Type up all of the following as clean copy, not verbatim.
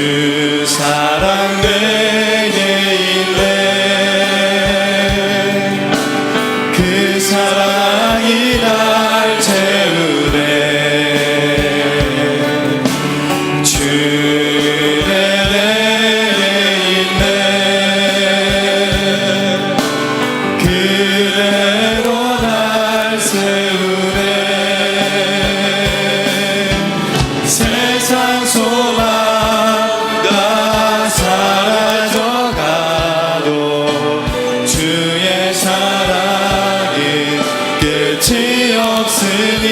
주 사랑 내게 있네. 그 사랑이 날 채우네. 주 내게 있네. 그대로 날 세우네. 세상 소망 다 사라져가도 주의 사랑은 끝이 없으니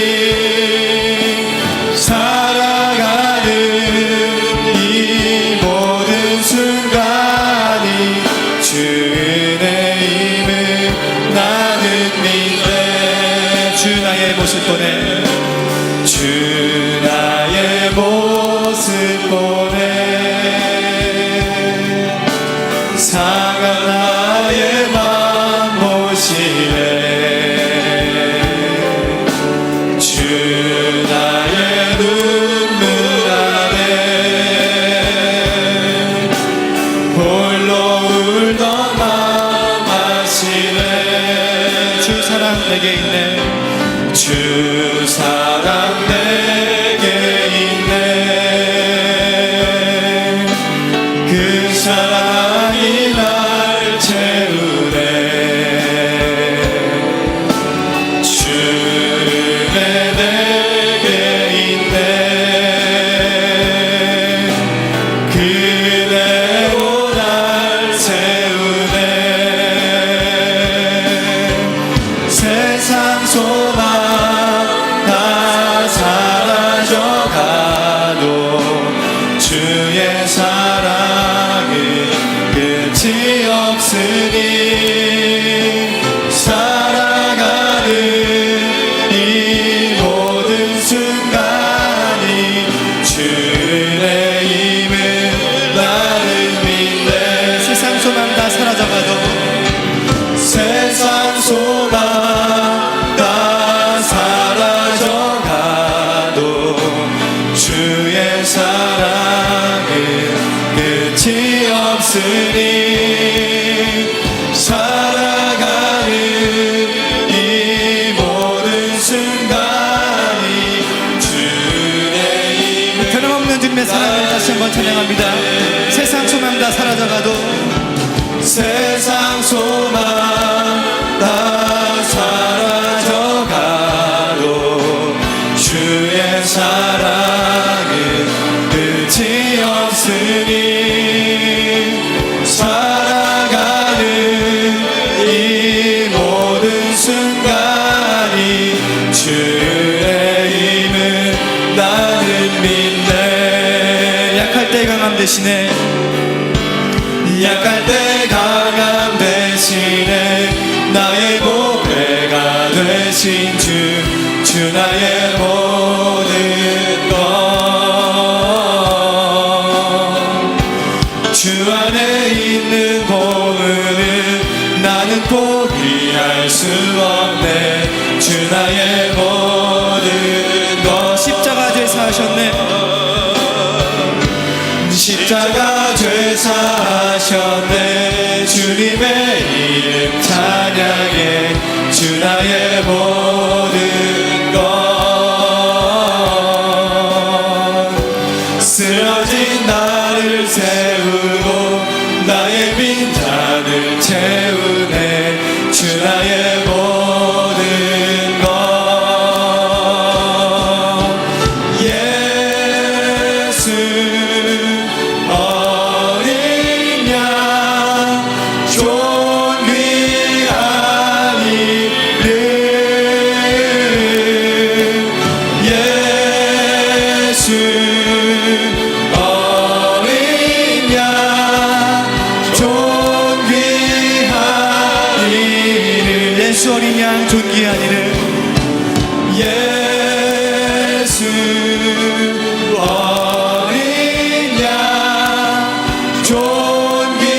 살아가는 이 모든 순간이 주 은혜임을 나는 믿네. 주 나의 모습 보내. 주 나의 모습 보내. 상한 나의 맘 보시네. 주 나의 눈물 안에 홀로 울던 맘 아시네. 주 사랑 내게 있네. 주 사랑 내게 있네. 그 사랑이 날 채우네. 주 내게 있네. 그대로 날 세우네. 세상 소망 다 사라져가도 주의 사랑은 끝이 없으니 살아가는 이 모든 순간이 주 은혜임을 나는 믿네. 세상 소망 다 사라져가도 세상 소망 다 사라져가도 주의 사랑은 끝이 없으니 살아가는 이 모든 순간이 주의 힘을 변함없는 주님의 사랑을 다시 한번 찬양합니다. 세상 소망 다 사라져가도 세상 소망 다 사라져가도 주의 사랑은 끝이 없으니 살아가는 이 모든 순간이 주의 힘을 나는 믿네. 약할 때 강함 대신에 약할 때 강함 대신에 나의 보배가 되신 주 나의 모든 것. 주 안에 있는 보물을 나는 포기할 수 없네. 주 나의 모든 것. 십자가 죄사 하셨네. 십자가 죄사하셨네. 주님의 이름 찬양해. 주 나의 모든 것. 쓰러진 나를 세우고 나의 빈잔을 채우네. 주 나의 모든 것. 예수 어린 양 존귀한 이름. 예수 어린 양 존귀한 이름. 예수 어린 양 존귀한 이름. 예수 어린 양 존귀한 이름.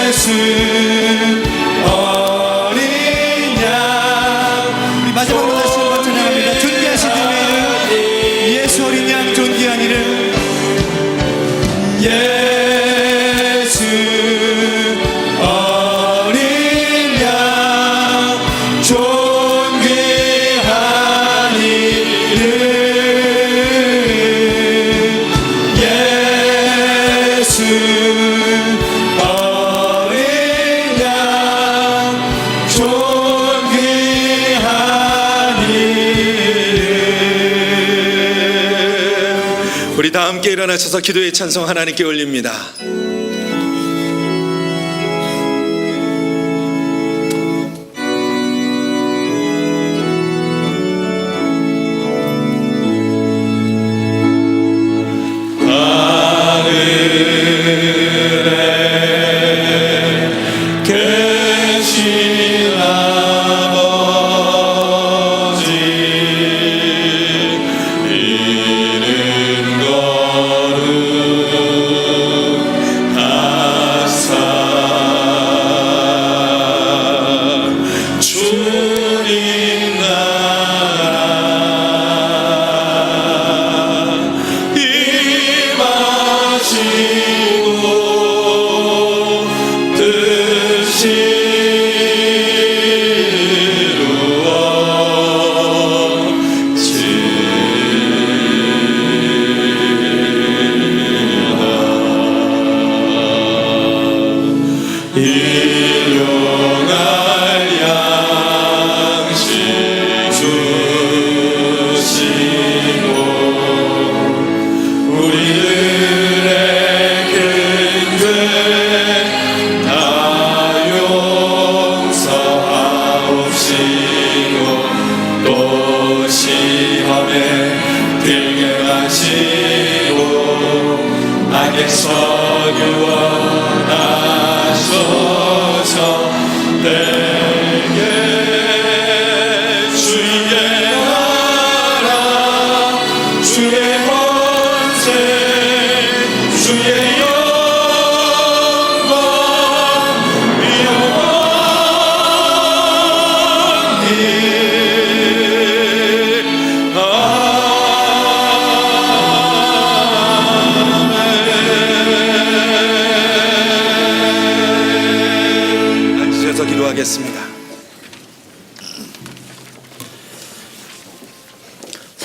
예수 마지막으로 우리 다 함께 일어나셔서 기도의 찬송 하나님께 올립니다.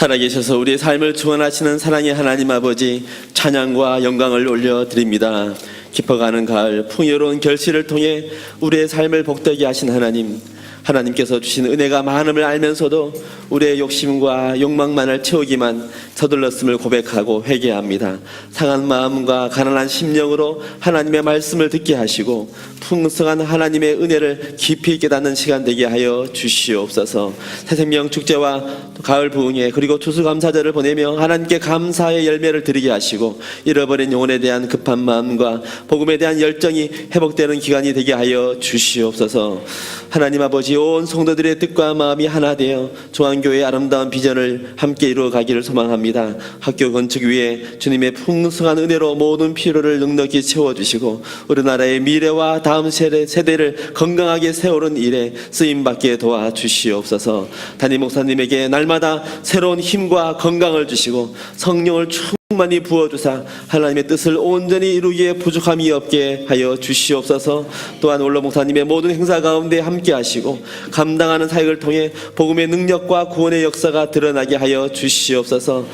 살아계셔서 우리의 삶을 주관하시는 사랑의 하나님 아버지, 찬양과 영광을 올려드립니다. 깊어가는 가을 풍요로운 결실을 통해 우리의 삶을 복되게 하신 하나님, 하나님께서 주신 은혜가 많음을 알면서도 우리의 욕심과 욕망만을 채우기만 서둘렀음을 고백하고 회개합니다. 상한 마음과 가난한 심령으로 하나님의 말씀을 듣게 하시고 풍성한 하나님의 은혜를 깊이 깨닫는 시간 되게 하여 주시옵소서. 새생명 축제와 가을 부흥회 그리고 추수감사절을 보내며 하나님께 감사의 열매를 드리게 하시고 잃어버린 영혼에 대한 급한 마음과 복음에 대한 열정이 회복되는 기간이 되게 하여 주시옵소서. 하나님 아버지, 온 성도들의 뜻과 마음이 하나 되어 중앙교회의 아름다운 비전을 함께 이루어 가기를 소망합니다. 학교 건축 위에 주님의 풍성한 은혜로 모든 필요를 넉넉히 채워주시고 우리나라의 미래와 다음 세대를 건강하게 세우는 일에 쓰임받게 도와주시옵소서. 담임 목사님에게 날마다 새로운 힘과 건강을 주시고 성령을 충만히 부어주사 하나님의 뜻을 온전히 이루기에 부족함이 없게 하여 주시옵소서. 또한 원로 목사님의 모든 행사 가운데 함께 하시고 감당하는 사역을 통해 복음의 능력과 구원의 역사가 드러나게 하여 주시옵소서.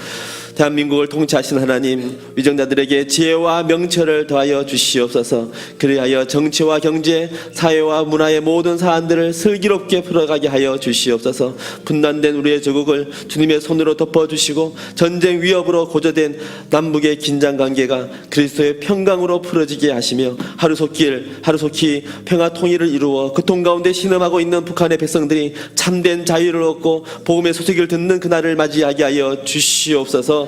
대한민국을 통치하신 하나님, 위정자들에게 지혜와 명철을 더하여 주시옵소서. 그리하여 정치와 경제, 사회와 문화의 모든 사안들을 슬기롭게 풀어가게 하여 주시옵소서. 분단된 우리의 조국을 주님의 손으로 덮어주시고 전쟁 위협으로 고조된 남북의 긴장관계가 그리스도의 평강으로 풀어지게 하시며 하루속히 평화 통일을 이루어 고통 가운데 신음하고 있는 북한의 백성들이 참된 자유를 얻고 복음의 소식을 듣는 그날을 맞이하게 하여 주시옵소서.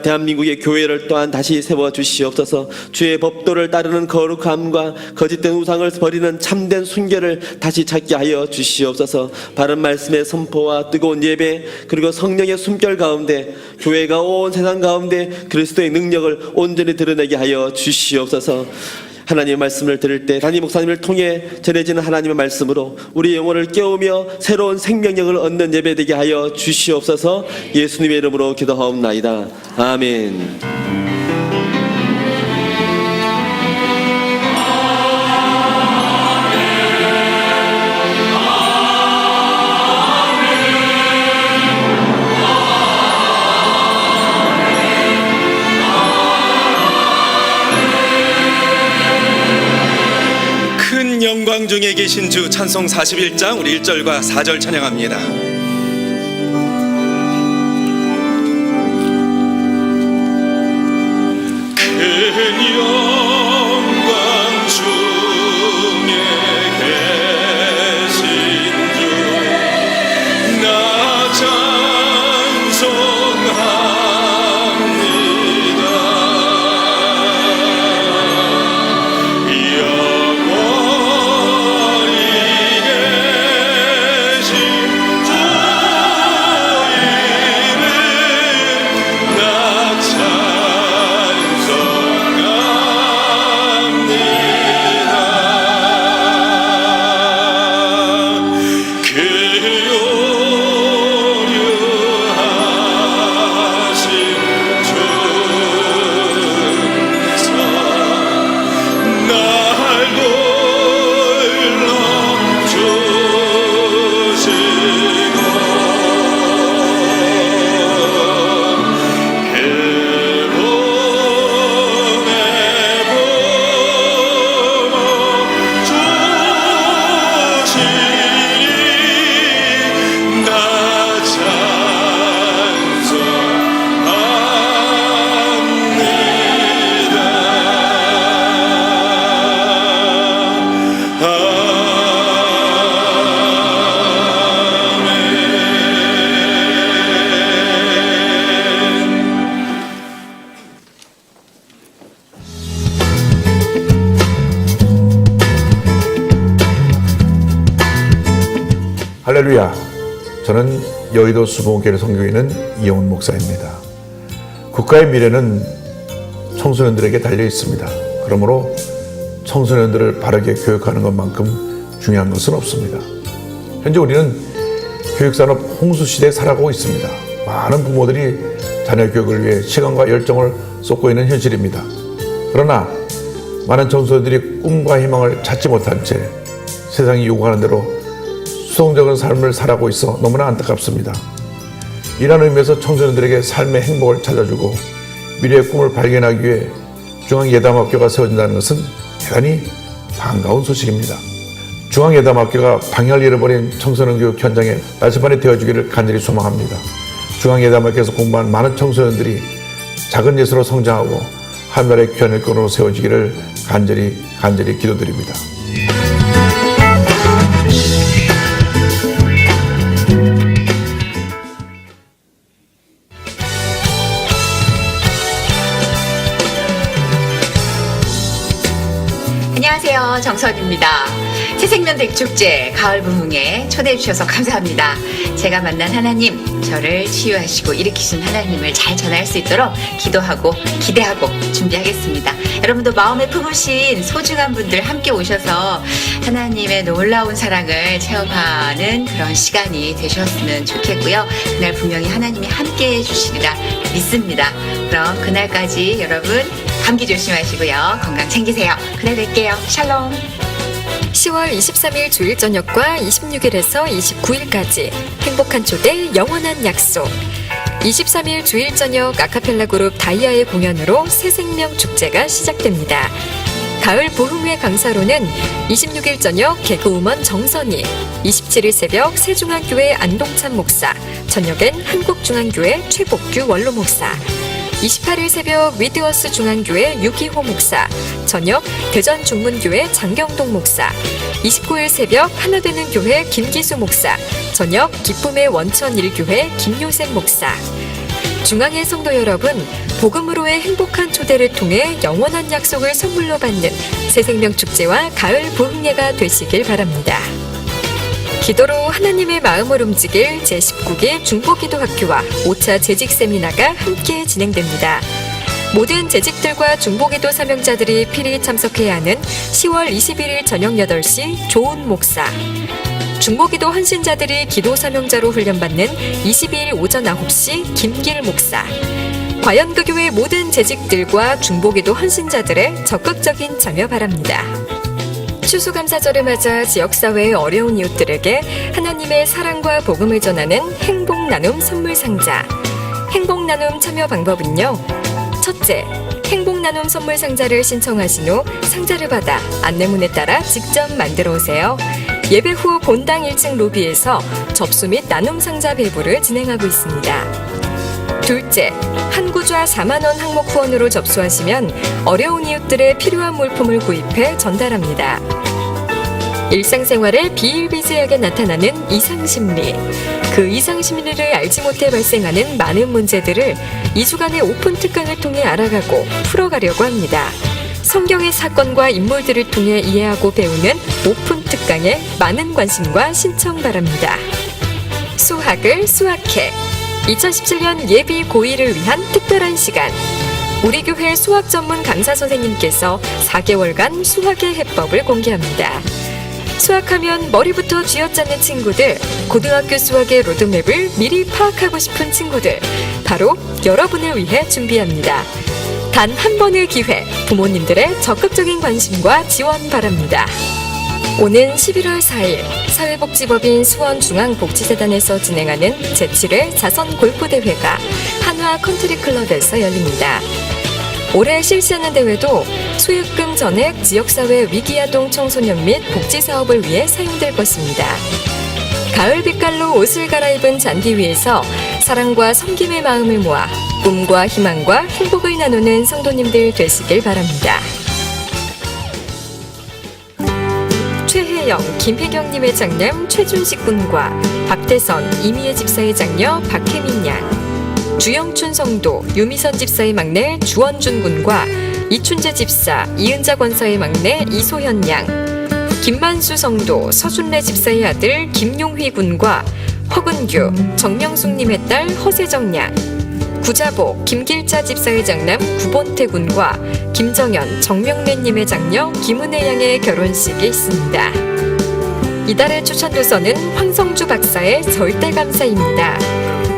대한민국의 교회를 또한 다시 세워주시옵소서. 주의 법도를 따르는 거룩함과 거짓된 우상을 버리는 참된 순결을 다시 찾게 하여 주시옵소서. 바른 말씀의 선포와 뜨거운 예배 그리고 성령의 숨결 가운데 교회가 온 세상 가운데 그리스도의 능력을 온전히 드러내게 하여 주시옵소서. 하나님의 말씀을 들을 때 담임 목사님을 통해 전해지는 하나님의 말씀으로 우리 영혼을 깨우며 새로운 생명력을 얻는 예배되게 하여 주시옵소서. 예수님의 이름으로 기도하옵나이다. 아멘. 영광 중에 계신 주 찬송 41장 우리 1절과 4절 찬양합니다. 영광 중에 계신 주 나 찬송합니다. 영원히 계신 주 이름 나 찬송합니다. 그 요류하신 중사 날 불러주시고 해봄에 보모 주시니 나 할렐루야. 저는 여의도 수봉교회 선교에 있는 이영훈 목사입니다. 국가의 미래는 청소년들에게 달려 있습니다. 그러므로 청소년들을 바르게 교육하는 것만큼 중요한 것은 없습니다. 현재 우리는 교육산업 홍수시대에 살아가고 있습니다. 많은 부모들이 자녀 교육을 위해 시간과 열정을 쏟고 있는 현실입니다. 그러나 많은 청소년들이 꿈과 희망을 찾지 못한 채 세상이 요구하는 대로 수동적인 삶을 살아가고 있어 너무나 안타깝습니다. 이런 의미에서 청소년들에게 삶의 행복을 찾아주고 미래의 꿈을 발견하기 위해 중앙예담학교가 세워진다는 것은 대단히 반가운 소식입니다. 중앙예담학교가 방향을 잃어버린 청소년 교육 현장에 나침반이 되어주기를 간절히 소망합니다. 중앙예담학교에서 공부한 많은 청소년들이 작은 예수로 성장하고 하늘의 귀한 일꾼으로 세워지기를 간절히 기도드립니다. 안녕하세요. 정선입니다. 새생명 대축제 가을 부흥에 초대해 주셔서 감사합니다. 제가 만난 하나님, 저를 치유하시고 일으키신 하나님을 잘 전할 수 있도록 기도하고 기대하고 준비하겠습니다. 여러분도 마음에 품으신 소중한 분들 함께 오셔서 하나님의 놀라운 사랑을 체험하는 그런 시간이 되셨으면 좋겠고요. 그날 분명히 하나님이 함께 해주시리라 믿습니다. 그럼 그날까지 여러분 감기 조심하시고요. 건강 챙기세요. 그날 뵐게요. 샬롬. 10월 23일 주일 저녁과 26일에서 29일까지 행복한 초대 영원한 약속. 23일 주일 저녁 아카펠라 그룹 다이아의 공연으로 새생명 축제가 시작됩니다. 가을 부흥회 강사로는 26일 저녁 개그우먼 정선희, 27일 새벽 세중앙교회 안동찬 목사, 저녁엔 한국중앙교회 최복규 원로 목사, 28일 새벽 위드워스 중앙교회 유기호 목사, 저녁 대전 중문교회 장경동 목사, 29일 새벽 하나되는 교회 김기수 목사, 저녁 기쁨의 원천 1교회 김요셉 목사. 중앙의 성도 여러분, 복음으로의 행복한 초대를 통해 영원한 약속을 선물로 받는 새생명 축제와 가을 부흥회가 되시길 바랍니다. 기도로 하나님의 마음을 움직일 제19기 중보기도학교와 5차 재직 세미나가 함께 진행됩니다. 모든 재직들과 중보기도 사명자들이 필히 참석해야 하는 10월 21일 저녁 8시 조은 목사, 중보기도 헌신자들이 기도 사명자로 훈련받는 22일 오전 9시 김길 목사, 과연 그 교회 모든 재직들과 중보기도 헌신자들의 적극적인 참여 바랍니다. 추수감사절을 맞아 지역사회의 어려운 이웃들에게 하나님의 사랑과 복음을 전하는 행복나눔 선물상자. 행복나눔 참여 방법은요. 첫째, 행복나눔 선물상자를 신청하신 후 상자를 받아 안내문에 따라 직접 만들어 오세요. 예배 후 본당 1층 로비에서 접수 및 나눔상자 배부를 진행하고 있습니다. 둘째, 한 구좌 4만 원 항목 후원으로 접수하시면 어려운 이웃들의 필요한 물품을 구입해 전달합니다. 일상생활에 비일비재하게 나타나는 이상심리. 그 이상심리를 알지 못해 발생하는 많은 문제들을 2주간의 오픈 특강을 통해 알아가고 풀어가려고 합니다. 성경의 사건과 인물들을 통해 이해하고 배우는 오픈 특강에 많은 관심과 신청 바랍니다. 수학을 수학해. 2017년 예비 고1을 위한 특별한 시간. 우리 교회 수학 전문 강사 선생님께서 4개월간 수학의 해법을 공개합니다. 수학하면 머리부터 쥐어짜는 친구들, 고등학교 수학의 로드맵을 미리 파악하고 싶은 친구들, 바로 여러분을 위해 준비합니다. 단 한 번의 기회, 부모님들의 적극적인 관심과 지원 바랍니다. 오는 11월 4일 사회복지법인 수원중앙복지재단에서 진행하는 제7회 자선골프대회가 한화 컨트리클럽에서 열립니다. 올해 실시하는 대회도 수익금 전액 지역사회 위기아동 청소년 및 복지사업을 위해 사용될 것입니다. 가을 빛깔로 옷을 갈아입은 잔디 위에서 사랑과 섬김의 마음을 모아 꿈과 희망과 행복을 나누는 성도님들 되시길 바랍니다. 최혜영, 김혜경님의 장남 최준식 군과 박태선, 이미애 집사의 장녀 박혜민 양, 주영춘 성도, 유미선 집사의 막내 주원준 군과 이춘재 집사, 이은자 권사의 막내 이소현 양, 김만수 성도, 서준래 집사의 아들 김용휘 군과 허근규, 정명숙님의 딸 허세정 양, 구자복, 김길자 집사의 장남 구본태 군과 김정현, 정명래님의 장녀 김은혜 양의 결혼식이 있습니다. 이달의 추천도서는 황성주 박사의 절대감사입니다.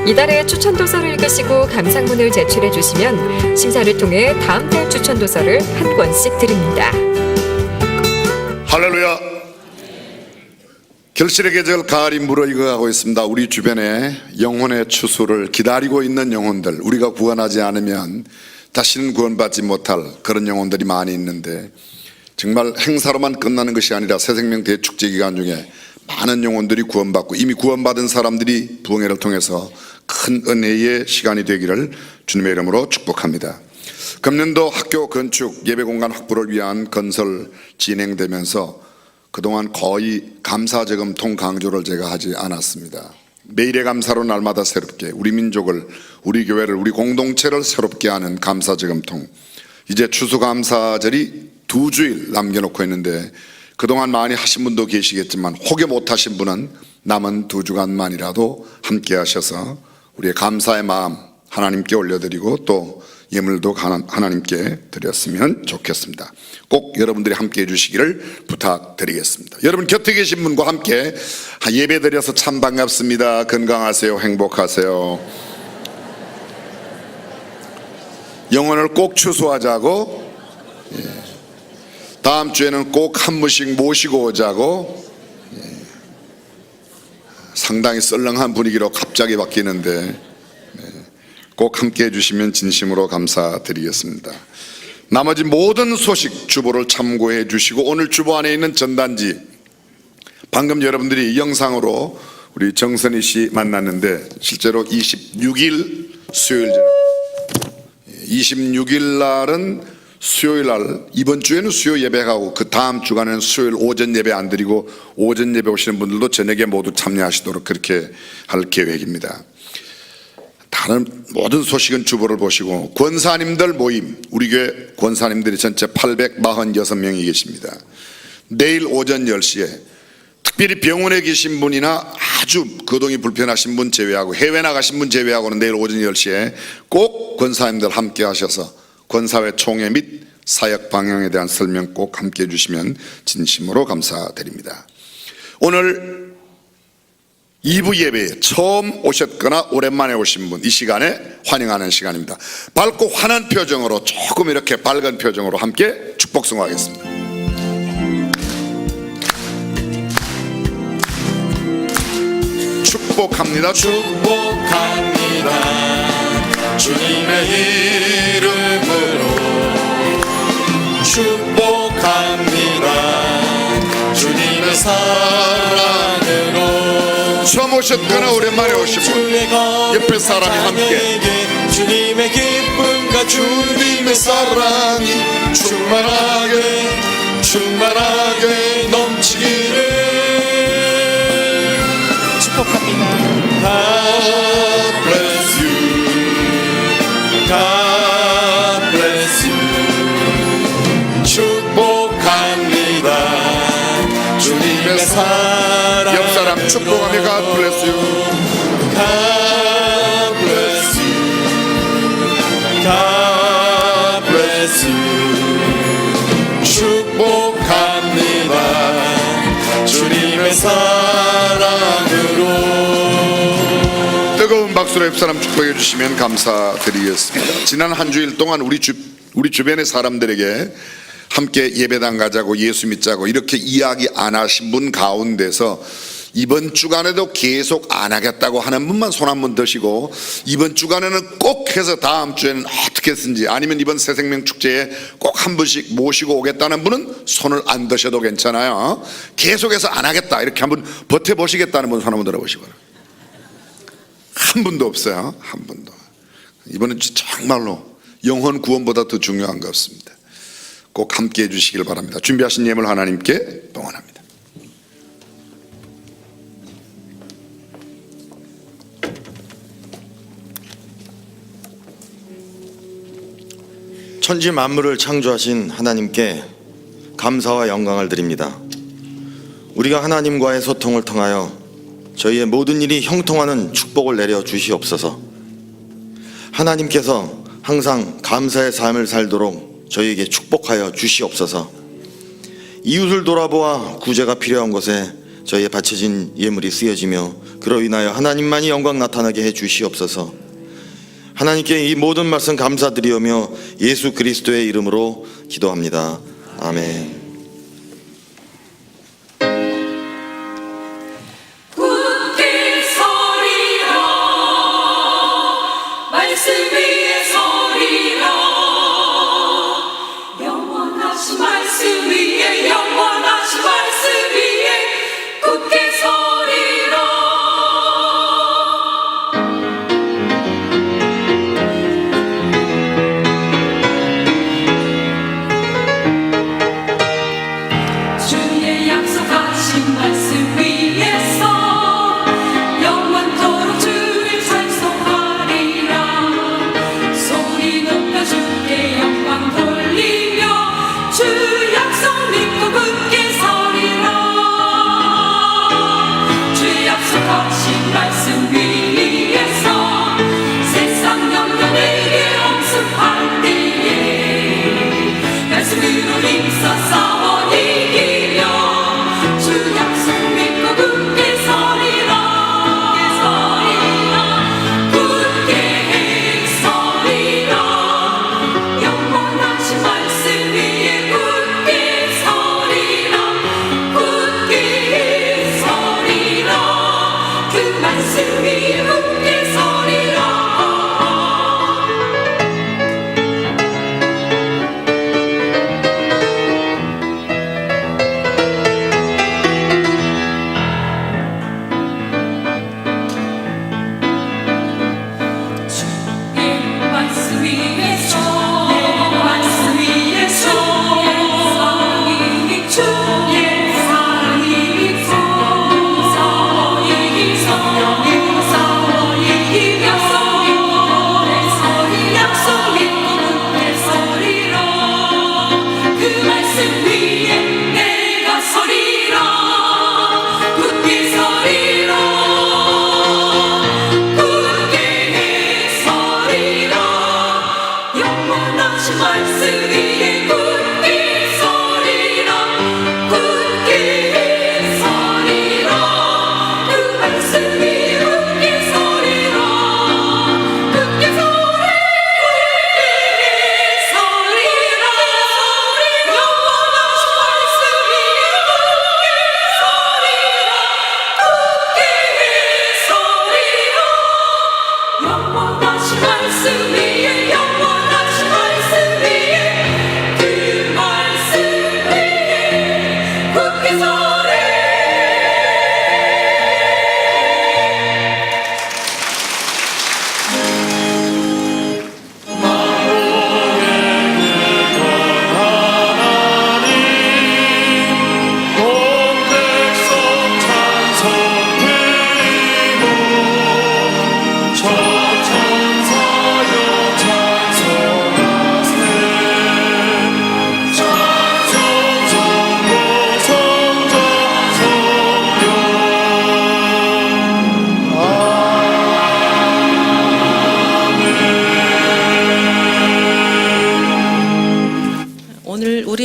이달의 추천도서를 읽으시고 감상문을 제출해 주시면 심사를 통해 다음 달 추천도서를 한 권씩 드립니다. 할렐루야. 결실의 계절 가을이 무르익어가고 있습니다. 우리 주변에 영혼의 추수를 기다리고 있는 영혼들, 우리가 구원하지 않으면 다시는 구원받지 못할 그런 영혼들이 많이 있는데, 정말 행사로만 끝나는 것이 아니라 새생명 대축제 기간 중에 많은 영혼들이 구원받고 이미 구원받은 사람들이 부흥회를 통해서 큰 은혜의 시간이 되기를 주님의 이름으로 축복합니다. 금년도 학교 건축 예배공간 확보를 위한 건설 진행되면서 그동안 거의 감사저금통 강조를 제가 하지 않았습니다. 매일의 감사로 날마다 새롭게 우리 민족을, 우리 교회를, 우리 공동체를 새롭게 하는 감사저금통. 이제 추수감사절이 2주일 남겨놓고 있는데 그동안 많이 하신 분도 계시겠지만 혹여 못하신 분은 남은 2주간만이라도 함께 하셔서 우리의 감사의 마음 하나님께 올려드리고 또 예물도 하나님께 드렸으면 좋겠습니다. 꼭 여러분들이 함께 해주시기를 부탁드리겠습니다. 여러분 곁에 계신 분과 함께 예배 드려서 참 반갑습니다. 건강하세요. 행복하세요. 영혼을 꼭 추수하자고, 다음 주에는 꼭 한 분씩 모시고 오자고. 상당히 썰렁한 분위기로 갑자기 바뀌는데 꼭 함께 해주시면 진심으로 감사드리겠습니다. 나머지 모든 소식 주보를 참고해 주시고, 오늘 주보 안에 있는 전단지, 방금 여러분들이 영상으로 우리 정선희 씨 만났는데 실제로 26일 수요일, 26일 날은 수요일 날, 이번 주에는 수요 예배하고 그 다음 주간에는 수요일 오전 예배 안 드리고 오전 예배 오시는 분들도 저녁에 모두 참여하시도록 그렇게 할 계획입니다. 다른 모든 소식은 주보를 보시고, 권사님들 모임, 우리 교회 권사님들이 전체 846명이 계십니다. 내일 오전 10시에 특별히 병원에 계신 분이나 아주 거동이 불편하신 분 제외하고 해외 나가신 분 제외하고는 내일 오전 10시에 꼭 권사님들 함께 하셔서 권사회 총회 및 사역 방향에 대한 설명 꼭 함께 해주시면 진심으로 감사드립니다. 오늘 2부 예배에 처음 오셨거나 오랜만에 오신 분, 이 시간에 환영하는 시간입니다. 밝고 환한 표정으로, 조금 이렇게 밝은 표정으로 함께 축복 성공하겠습니다. 축복합니다. 축복합니다. 주님의 이름으로 축복합니다. 주님의 사랑으로. 처음 오셨거나 오랜만에 오신 분, 옆에 사람이 함께 주님의 기쁨과 주님의 사랑이 충만하게 넘치기를 축복합니다. God bless you. God bless you. 축복합니다. 주님의 사랑. 옆 사람 축복하며 God bless you. God bless you. God bless you. 축복합니다. 주님의 사랑으로. 뜨거운 박수로 옆 사람 축복해 주시면 감사드리겠습니다. 지난 한 주일 동안 우리 주변의 사람들에게 함께 예배당 가자고 예수 믿자고 이렇게 이야기 안 하신 분 가운데서 이번 주간에도 계속 안 하겠다고 하는 분만 손 한 번 드시고, 이번 주간에는 꼭 해서 다음 주에는 어떻게 했는지, 아니면 이번 새생명 축제에 꼭 한 분씩 모시고 오겠다는 분은 손을 안 드셔도 괜찮아요. 계속해서 안 하겠다 이렇게 한번 버텨보시겠다는 분 손 한 번 들어보시고. 한 분도 없어요. 한 분도. 이번엔 정말로 영혼 구원보다 더 중요한 것 같습니다. 꼭 함께 해주시길 바랍니다. 준비하신 예물 하나님께 봉헌합니다. 천지 만물을 창조하신 하나님께 감사와 영광을 드립니다. 우리가 하나님과의 소통을 통하여 저희의 모든 일이 형통하는 축복을 내려 주시옵소서. 하나님께서 항상 감사의 삶을 살도록 저희에게 축복하여 주시옵소서. 이웃을 돌아보아 구제가 필요한 곳에 저희의 바쳐진 예물이 쓰여지며 그로 인하여 하나님만이 영광 나타나게 해 주시옵소서. 하나님께 이 모든 말씀 감사드리오며 예수 그리스도의 이름으로 기도합니다. 아멘. 굳게 서리라 말씀 위에 서리라 영원하신 말씀 위에 영원하신 말씀 위에 굳게 서리라.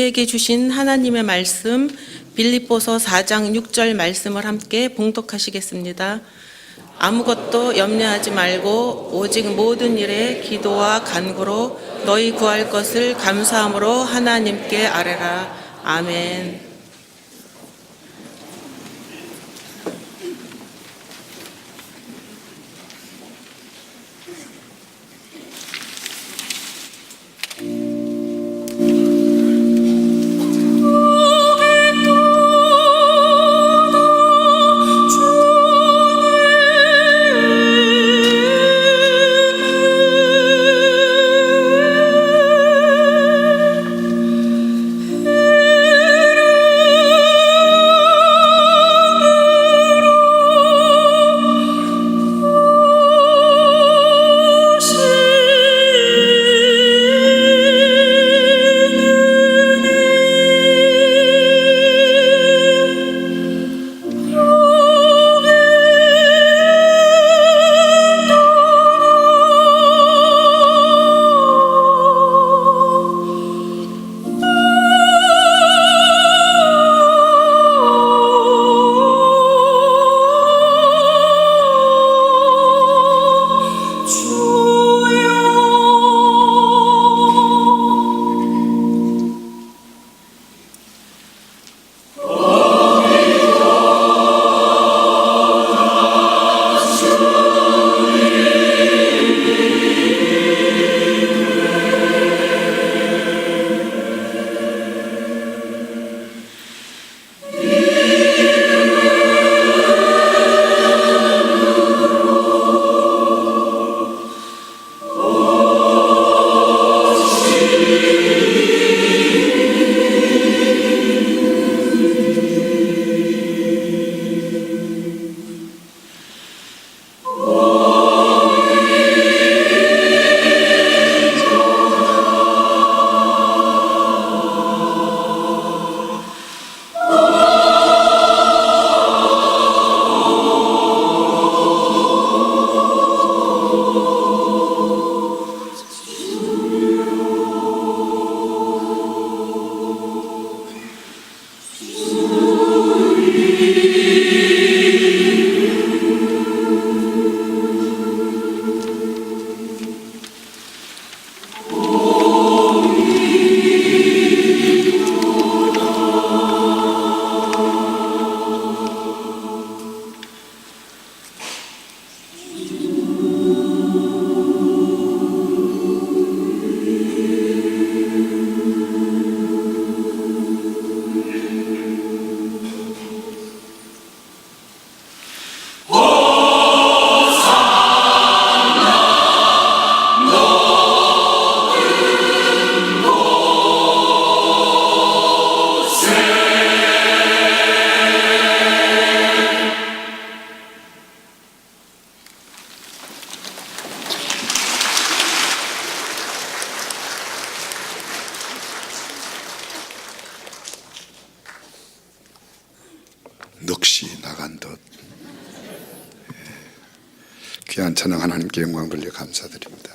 우리에게 주신 하나님의 말씀 빌립보서 4장 6절 말씀을 함께 봉독하시겠습니다. 아무것도 염려하지 말고 오직 모든 일에 기도와 간구로 너희 구할 것을 감사함으로 하나님께 아뢰라. 아멘. 넋이 나간 듯 귀한 찬양 하나님께 영광 돌려 감사드립니다.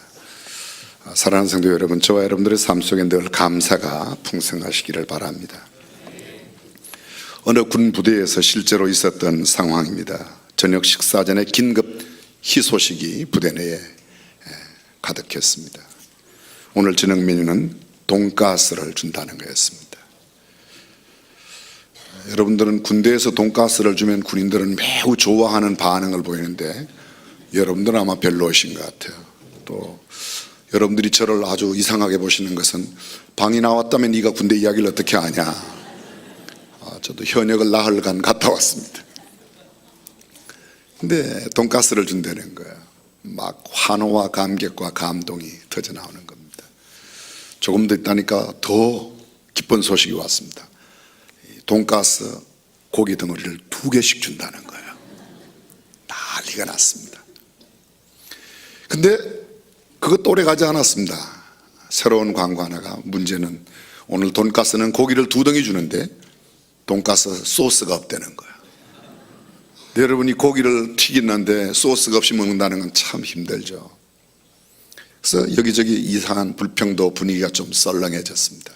사랑하는 성도 여러분, 저와 여러분들의 삶 속에 늘 감사가 풍성하시기를 바랍니다. 어느 군 부대에서 실제로 있었던 상황입니다. 저녁 식사 전에 긴급 희소식이 부대 내에 가득했습니다. 오늘 저녁 메뉴는 돈가스를 준다는 거였습니다. 여러분들은 군대에서 돈가스를 주면 군인들은 매우 좋아하는 반응을 보이는데 여러분들은 아마 별로이신 것 같아요. 또 여러분들이 저를 아주 이상하게 보시는 것은 방이 나왔다면 네가 군대 이야기를 어떻게 하냐. 저도 현역을 나흘간 갔다 왔습니다. 근데 돈가스를 준다는 거예요. 막 환호와 감격과 감동이 터져나오는 겁니다. 조금 더 있다니까 더 기쁜 소식이 왔습니다. 돈가스 고기 덩어리를 2개씩 준다는 거예요. 난리가 났습니다. 근데 그것도 오래 가지 않았습니다. 새로운 광고 하나가, 문제는 오늘 돈가스는 고기를 2덩이 주는데 돈가스 소스가 없다는 거예요. 여러분이 고기를 튀기는데 소스가 없이 먹는다는 건 참 힘들죠. 그래서 여기저기 이상한 불평도 분위기가 좀 썰렁해졌습니다.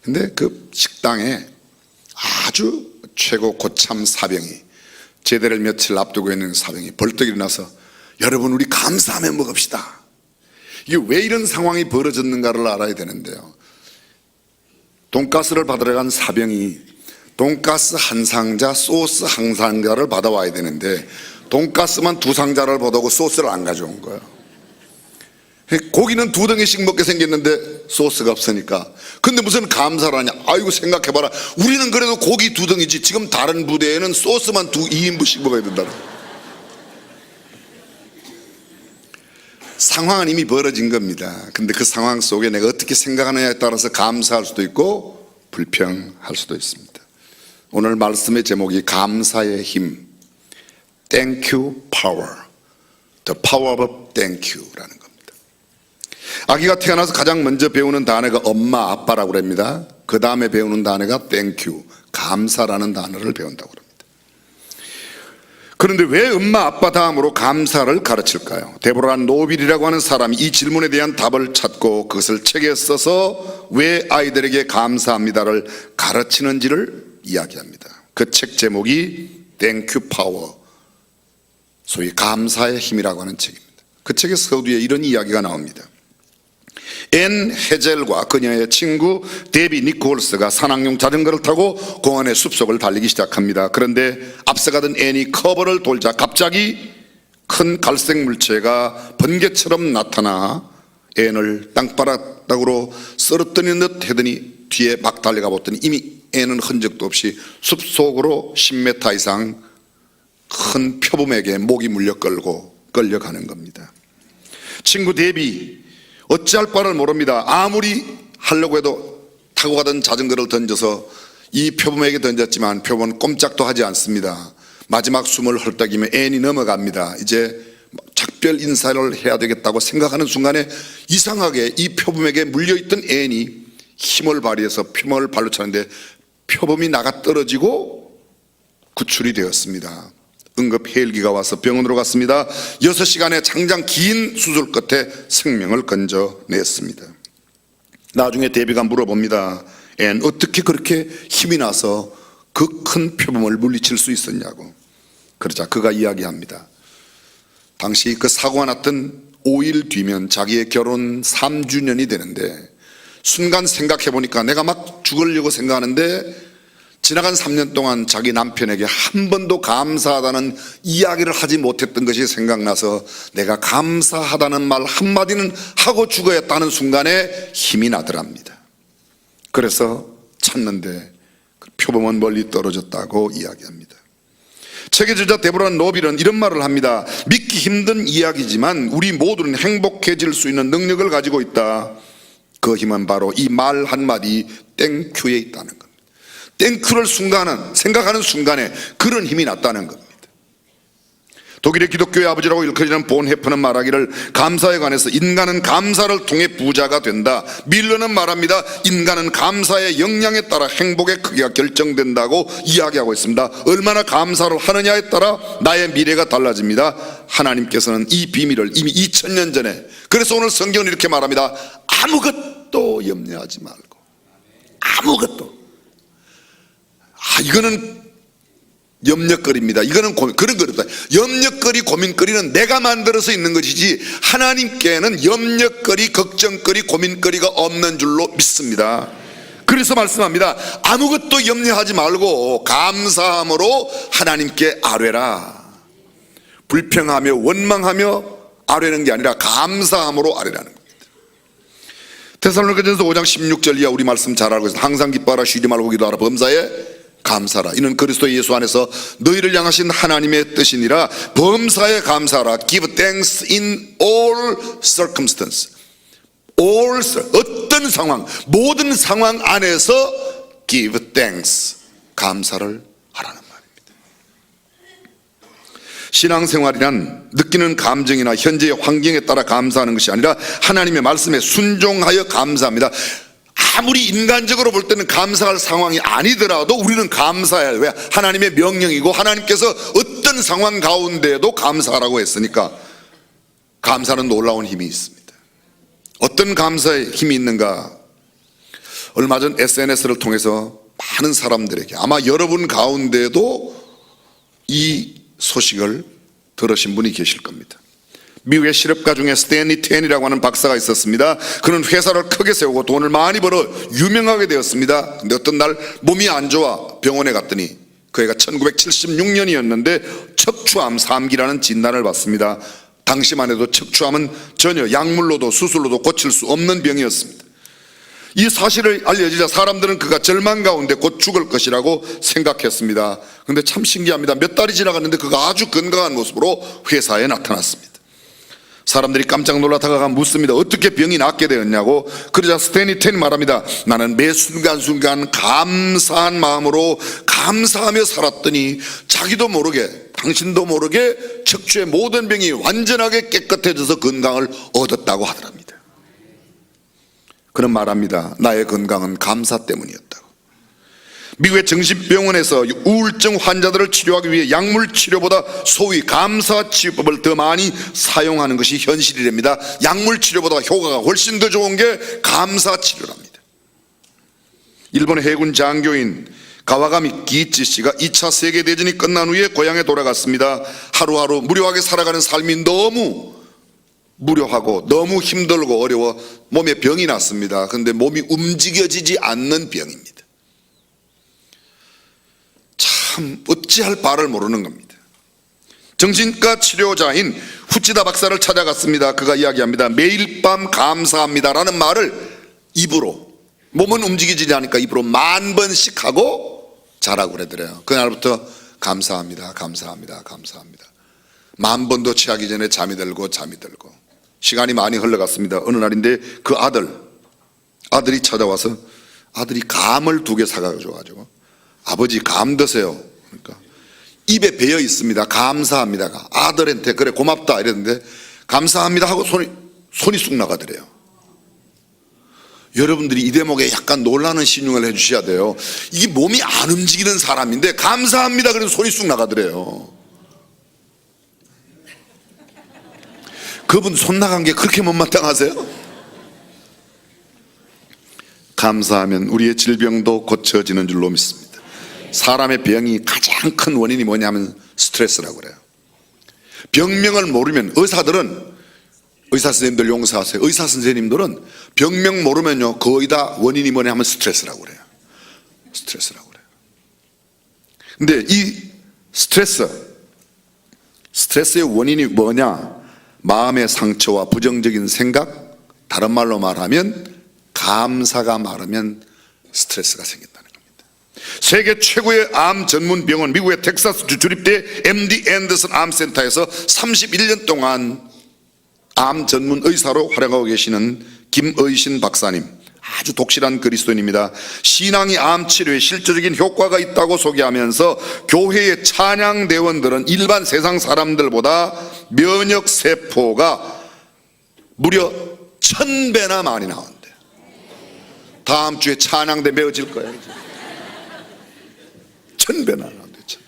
근데 그 식당에 아주 최고 고참 사병이, 제대를 며칠 앞두고 있는 사병이 벌떡 일어나서 여러분 우리 감사하며 먹읍시다. 이게 왜 이런 상황이 벌어졌는가를 알아야 되는데요. 돈가스를 받으러 간 사병이 돈가스 한 상자, 소스 한 상자를 받아와야 되는데 돈가스만 2상자를 받아오고 소스를 안 가져온 거예요. 고기는 2덩이씩 먹게 생겼는데 소스가 없으니까. 근데 무슨 감사를 하냐. 아이고 생각해봐라, 우리는 그래도 고기 2덩이지 지금 다른 부대에는 소스만 2인분씩 먹어야 된다. 상황은 이미 벌어진 겁니다. 근데 그 상황 속에 내가 어떻게 생각하느냐에 따라서 감사할 수도 있고 불평할 수도 있습니다. 오늘 말씀의 제목이 감사의 힘, Thank you power, The power of thank you라는 겁니다. 아기가 태어나서 가장 먼저 배우는 단어가 엄마, 아빠라고 합니다. 그 다음에 배우는 단어가 Thank you, 감사라는 단어를 배운다고 합니다. 그런데 왜 엄마, 아빠 다음으로 감사를 가르칠까요? 데보라 노빌이라고 하는 사람이 이 질문에 대한 답을 찾고 그것을 책에 써서 왜 아이들에게 감사합니다를 가르치는지를 이야기합니다. 그 책 제목이 Thank you power, 소위 감사의 힘이라고 하는 책입니다. 그 책의 서두에 이런 이야기가 나옵니다. 앤 헤젤과 그녀의 친구 데비 니콜스가 산악용 자전거를 타고 공원의 숲속을 달리기 시작합니다. 그런데 앞서가던 앤이 커브를 돌자 갑자기 큰 갈색 물체가 번개처럼 나타나 앤을 땅바닥으로 쓰러뜨리는 듯 하더니 뒤에 막 달려가 보더니 이미 앤은 흔적도 없이 숲속으로 10m 이상 큰 표범에게 목이 물려 끌려가는 겁니다. 친구 데비 어찌할 바를 모릅니다. 아무리 하려고 해도 타고 가던 자전거를 던져서 이 표범에게 던졌지만 표범은 꼼짝도 하지 않습니다. 마지막 숨을 헐떡이며 앤이 넘어갑니다. 이제 작별 인사를 해야 되겠다고 생각하는 순간에 이상하게 이 표범에게 물려있던 앤이 힘을 발휘해서 표범을 발로 차는데 표범이 나가 떨어지고 구출이 되었습니다. 응급 헬기가 와서 병원으로 갔습니다. 6시간의 장장 긴 수술 끝에 생명을 건져냈습니다. 나중에 데비가 물어봅니다. 앤, 어떻게 그렇게 힘이 나서 그 큰 표범을 물리칠 수 있었냐고. 그러자 그가 이야기합니다. 당시 그 사고가 났던 5일 뒤면 자기의 결혼 3주년이 되는데 순간 생각해보니까 내가 막 죽으려고 생각하는데 지나간 3년 동안 자기 남편에게 한 번도 감사하다는 이야기를 하지 못했던 것이 생각나서 내가 감사하다는 말 한마디는 하고 죽어야겠다는 순간에 힘이 나더랍니다. 그래서 찾는데 표범은 멀리 떨어졌다고 이야기합니다. 책의 저자 데보라 노빌은 이런 말을 합니다. 믿기 힘든 이야기지만 우리 모두는 행복해질 수 있는 능력을 가지고 있다. 그 힘은 바로 이 말 한마디 땡큐에 있다는 겁니다. 땡큐를 생각하는 순간에 그런 힘이 났다는 겁니다. 독일의 기독교의 아버지라고 일컬어지는 본헤프는 말하기를 감사에 관해서 인간은 감사를 통해 부자가 된다. 밀러는 말합니다. 인간은 감사의 역량에 따라 행복의 크기가 결정된다고 이야기하고 있습니다. 얼마나 감사를 하느냐에 따라 나의 미래가 달라집니다. 하나님께서는 이 비밀을 이미 2000년 전에, 그래서 오늘 성경은 이렇게 말합니다. 아무것도 염려하지 말고, 아무것도. 이거는 염려거리입니다. 이거는 그런 거다. 염려거리, 고민거리는 내가 만들어서 있는 것이지 하나님께는 염려거리, 걱정거리, 고민거리가 없는 줄로 믿습니다. 그래서 말씀합니다. 아무것도 염려하지 말고 감사함으로 하나님께 아뢰라. 불평하며 원망하며 아뢰는 게 아니라 감사함으로 아뢰라는 겁니다. 데살로니가전서 5장 16절 이하 우리 말씀 잘 알고 있습니다. 항상 기뻐하라, 쉬지 말고 기도하라, 범사에 감사하라. 이는 그리스도 예수 안에서 너희를 향하신 하나님의 뜻이니라. 범사에 감사하라. Give thanks in all circumstances. 어떤 상황, 모든 상황 안에서 give thanks, 감사를 하라는 말입니다. 신앙생활이란 느끼는 감정이나 현재의 환경에 따라 감사하는 것이 아니라 하나님의 말씀에 순종하여 감사합니다. 아무리 인간적으로 볼 때는 감사할 상황이 아니더라도 우리는 감사해야 해요. 왜? 하나님의 명령이고 하나님께서 어떤 상황 가운데에도 감사하라고 했으니까. 감사는 놀라운 힘이 있습니다. 어떤 감사의 힘이 있는가? 얼마 전 SNS를 통해서 많은 사람들에게, 아마 여러분 가운데도 이 소식을 들으신 분이 계실 겁니다. 미국의 실업가 중에 스탠리 텐이라고 하는 박사가 있었습니다. 그는 회사를 크게 세우고 돈을 많이 벌어 유명하게 되었습니다. 근데 어떤 날 몸이 안 좋아 병원에 갔더니 그 해가 1976년이었는데 척추암 3기라는 진단을 받습니다. 당시만 해도 척추암은 전혀 약물로도 수술로도 고칠 수 없는 병이었습니다. 이 사실을 알려지자 사람들은 그가 절망 가운데 곧 죽을 것이라고 생각했습니다. 그런데 참 신기합니다. 몇 달이 지나갔는데 그가 아주 건강한 모습으로 회사에 나타났습니다. 사람들이 깜짝 놀라 다가가 묻습니다. 어떻게 병이 낫게 되었냐고. 그러자 스탠리 텐이 말합니다. 나는 매 순간순간 감사한 마음으로 감사하며 살았더니 자기도 모르게, 당신도 모르게 척추의 모든 병이 완전하게 깨끗해져서 건강을 얻었다고 하더랍니다. 그는 말합니다. 나의 건강은 감사 때문이었다고. 미국의 정신병원에서 우울증 환자들을 치료하기 위해 약물 치료보다 소위 감사 치유법을 더 많이 사용하는 것이 현실이랍니다. 약물 치료보다 효과가 훨씬 더 좋은 게 감사 치료랍니다. 일본의 해군 장교인 가와가미 기이치 씨가 2차 세계대전이 끝난 후에 고향에 돌아갔습니다. 하루하루 무료하게 살아가는 삶이 너무 무료하고 너무 힘들고 어려워 몸에 병이 났습니다. 그런데 몸이 움직여지지 않는 병입니다. 참 어찌할 바를 모르는 겁니다. 정신과 치료자인 후치다 박사를 찾아갔습니다. 그가 이야기합니다. 매일 밤 감사합니다라는 말을 입으로, 몸은 움직이지 않으니까 입으로 10,000번씩 하고 자라고 그러더래요. 그날부터 감사합니다, 감사합니다, 감사합니다. 10,000번도 취하기 전에 잠이 들고 시간이 많이 흘러갔습니다. 어느 날인데 그 아들이 찾아와서 아들이 감을 2개 사가지고 아버지 감 드세요. 그러니까 입에 배어 있습니다. 감사합니다가. 아들한테 그래 고맙다 이랬는데 감사합니다 하고 손이 쑥 나가더래요. 여러분들이 이 대목에 약간 놀라는 신용을 해주셔야 돼요. 이게 몸이 안 움직이는 사람인데 감사합니다 그래서 손이 쑥 나가더래요. 그분 손 나간 게 그렇게 못마땅하세요? 감사하면 우리의 질병도 고쳐지는 줄로 믿습니다. 사람의 병이 가장 큰 원인이 뭐냐면 스트레스라고 그래요. 병명을 모르면 의사들은, 의사 선생님들 용서하세요. 의사 선생님들은 병명 모르면요 거의 다 원인이 뭐냐면 스트레스라고 그래요. 스트레스라고 그래요. 근데 이 스트레스의 원인이 뭐냐? 마음의 상처와 부정적인 생각, 다른 말로 말하면 감사가 마르면 스트레스가 생긴다는 겁니다. 세계 최고의 암 전문 병원 미국의 텍사스주 주립대 MD 앤더슨 암센터에서 31년 동안 암 전문 의사로 활약하고 계시는 김의신 박사님, 아주 독실한 그리스도인입니다. 신앙이 암 치료에 실질적인 효과가 있다고 소개하면서 교회의 찬양 대원들은 일반 세상 사람들보다 면역 세포가 무려 1000배나 많이 나온대. 다음 주에 찬양대 메워질 거예요. 1000배나 나온대. 1000배.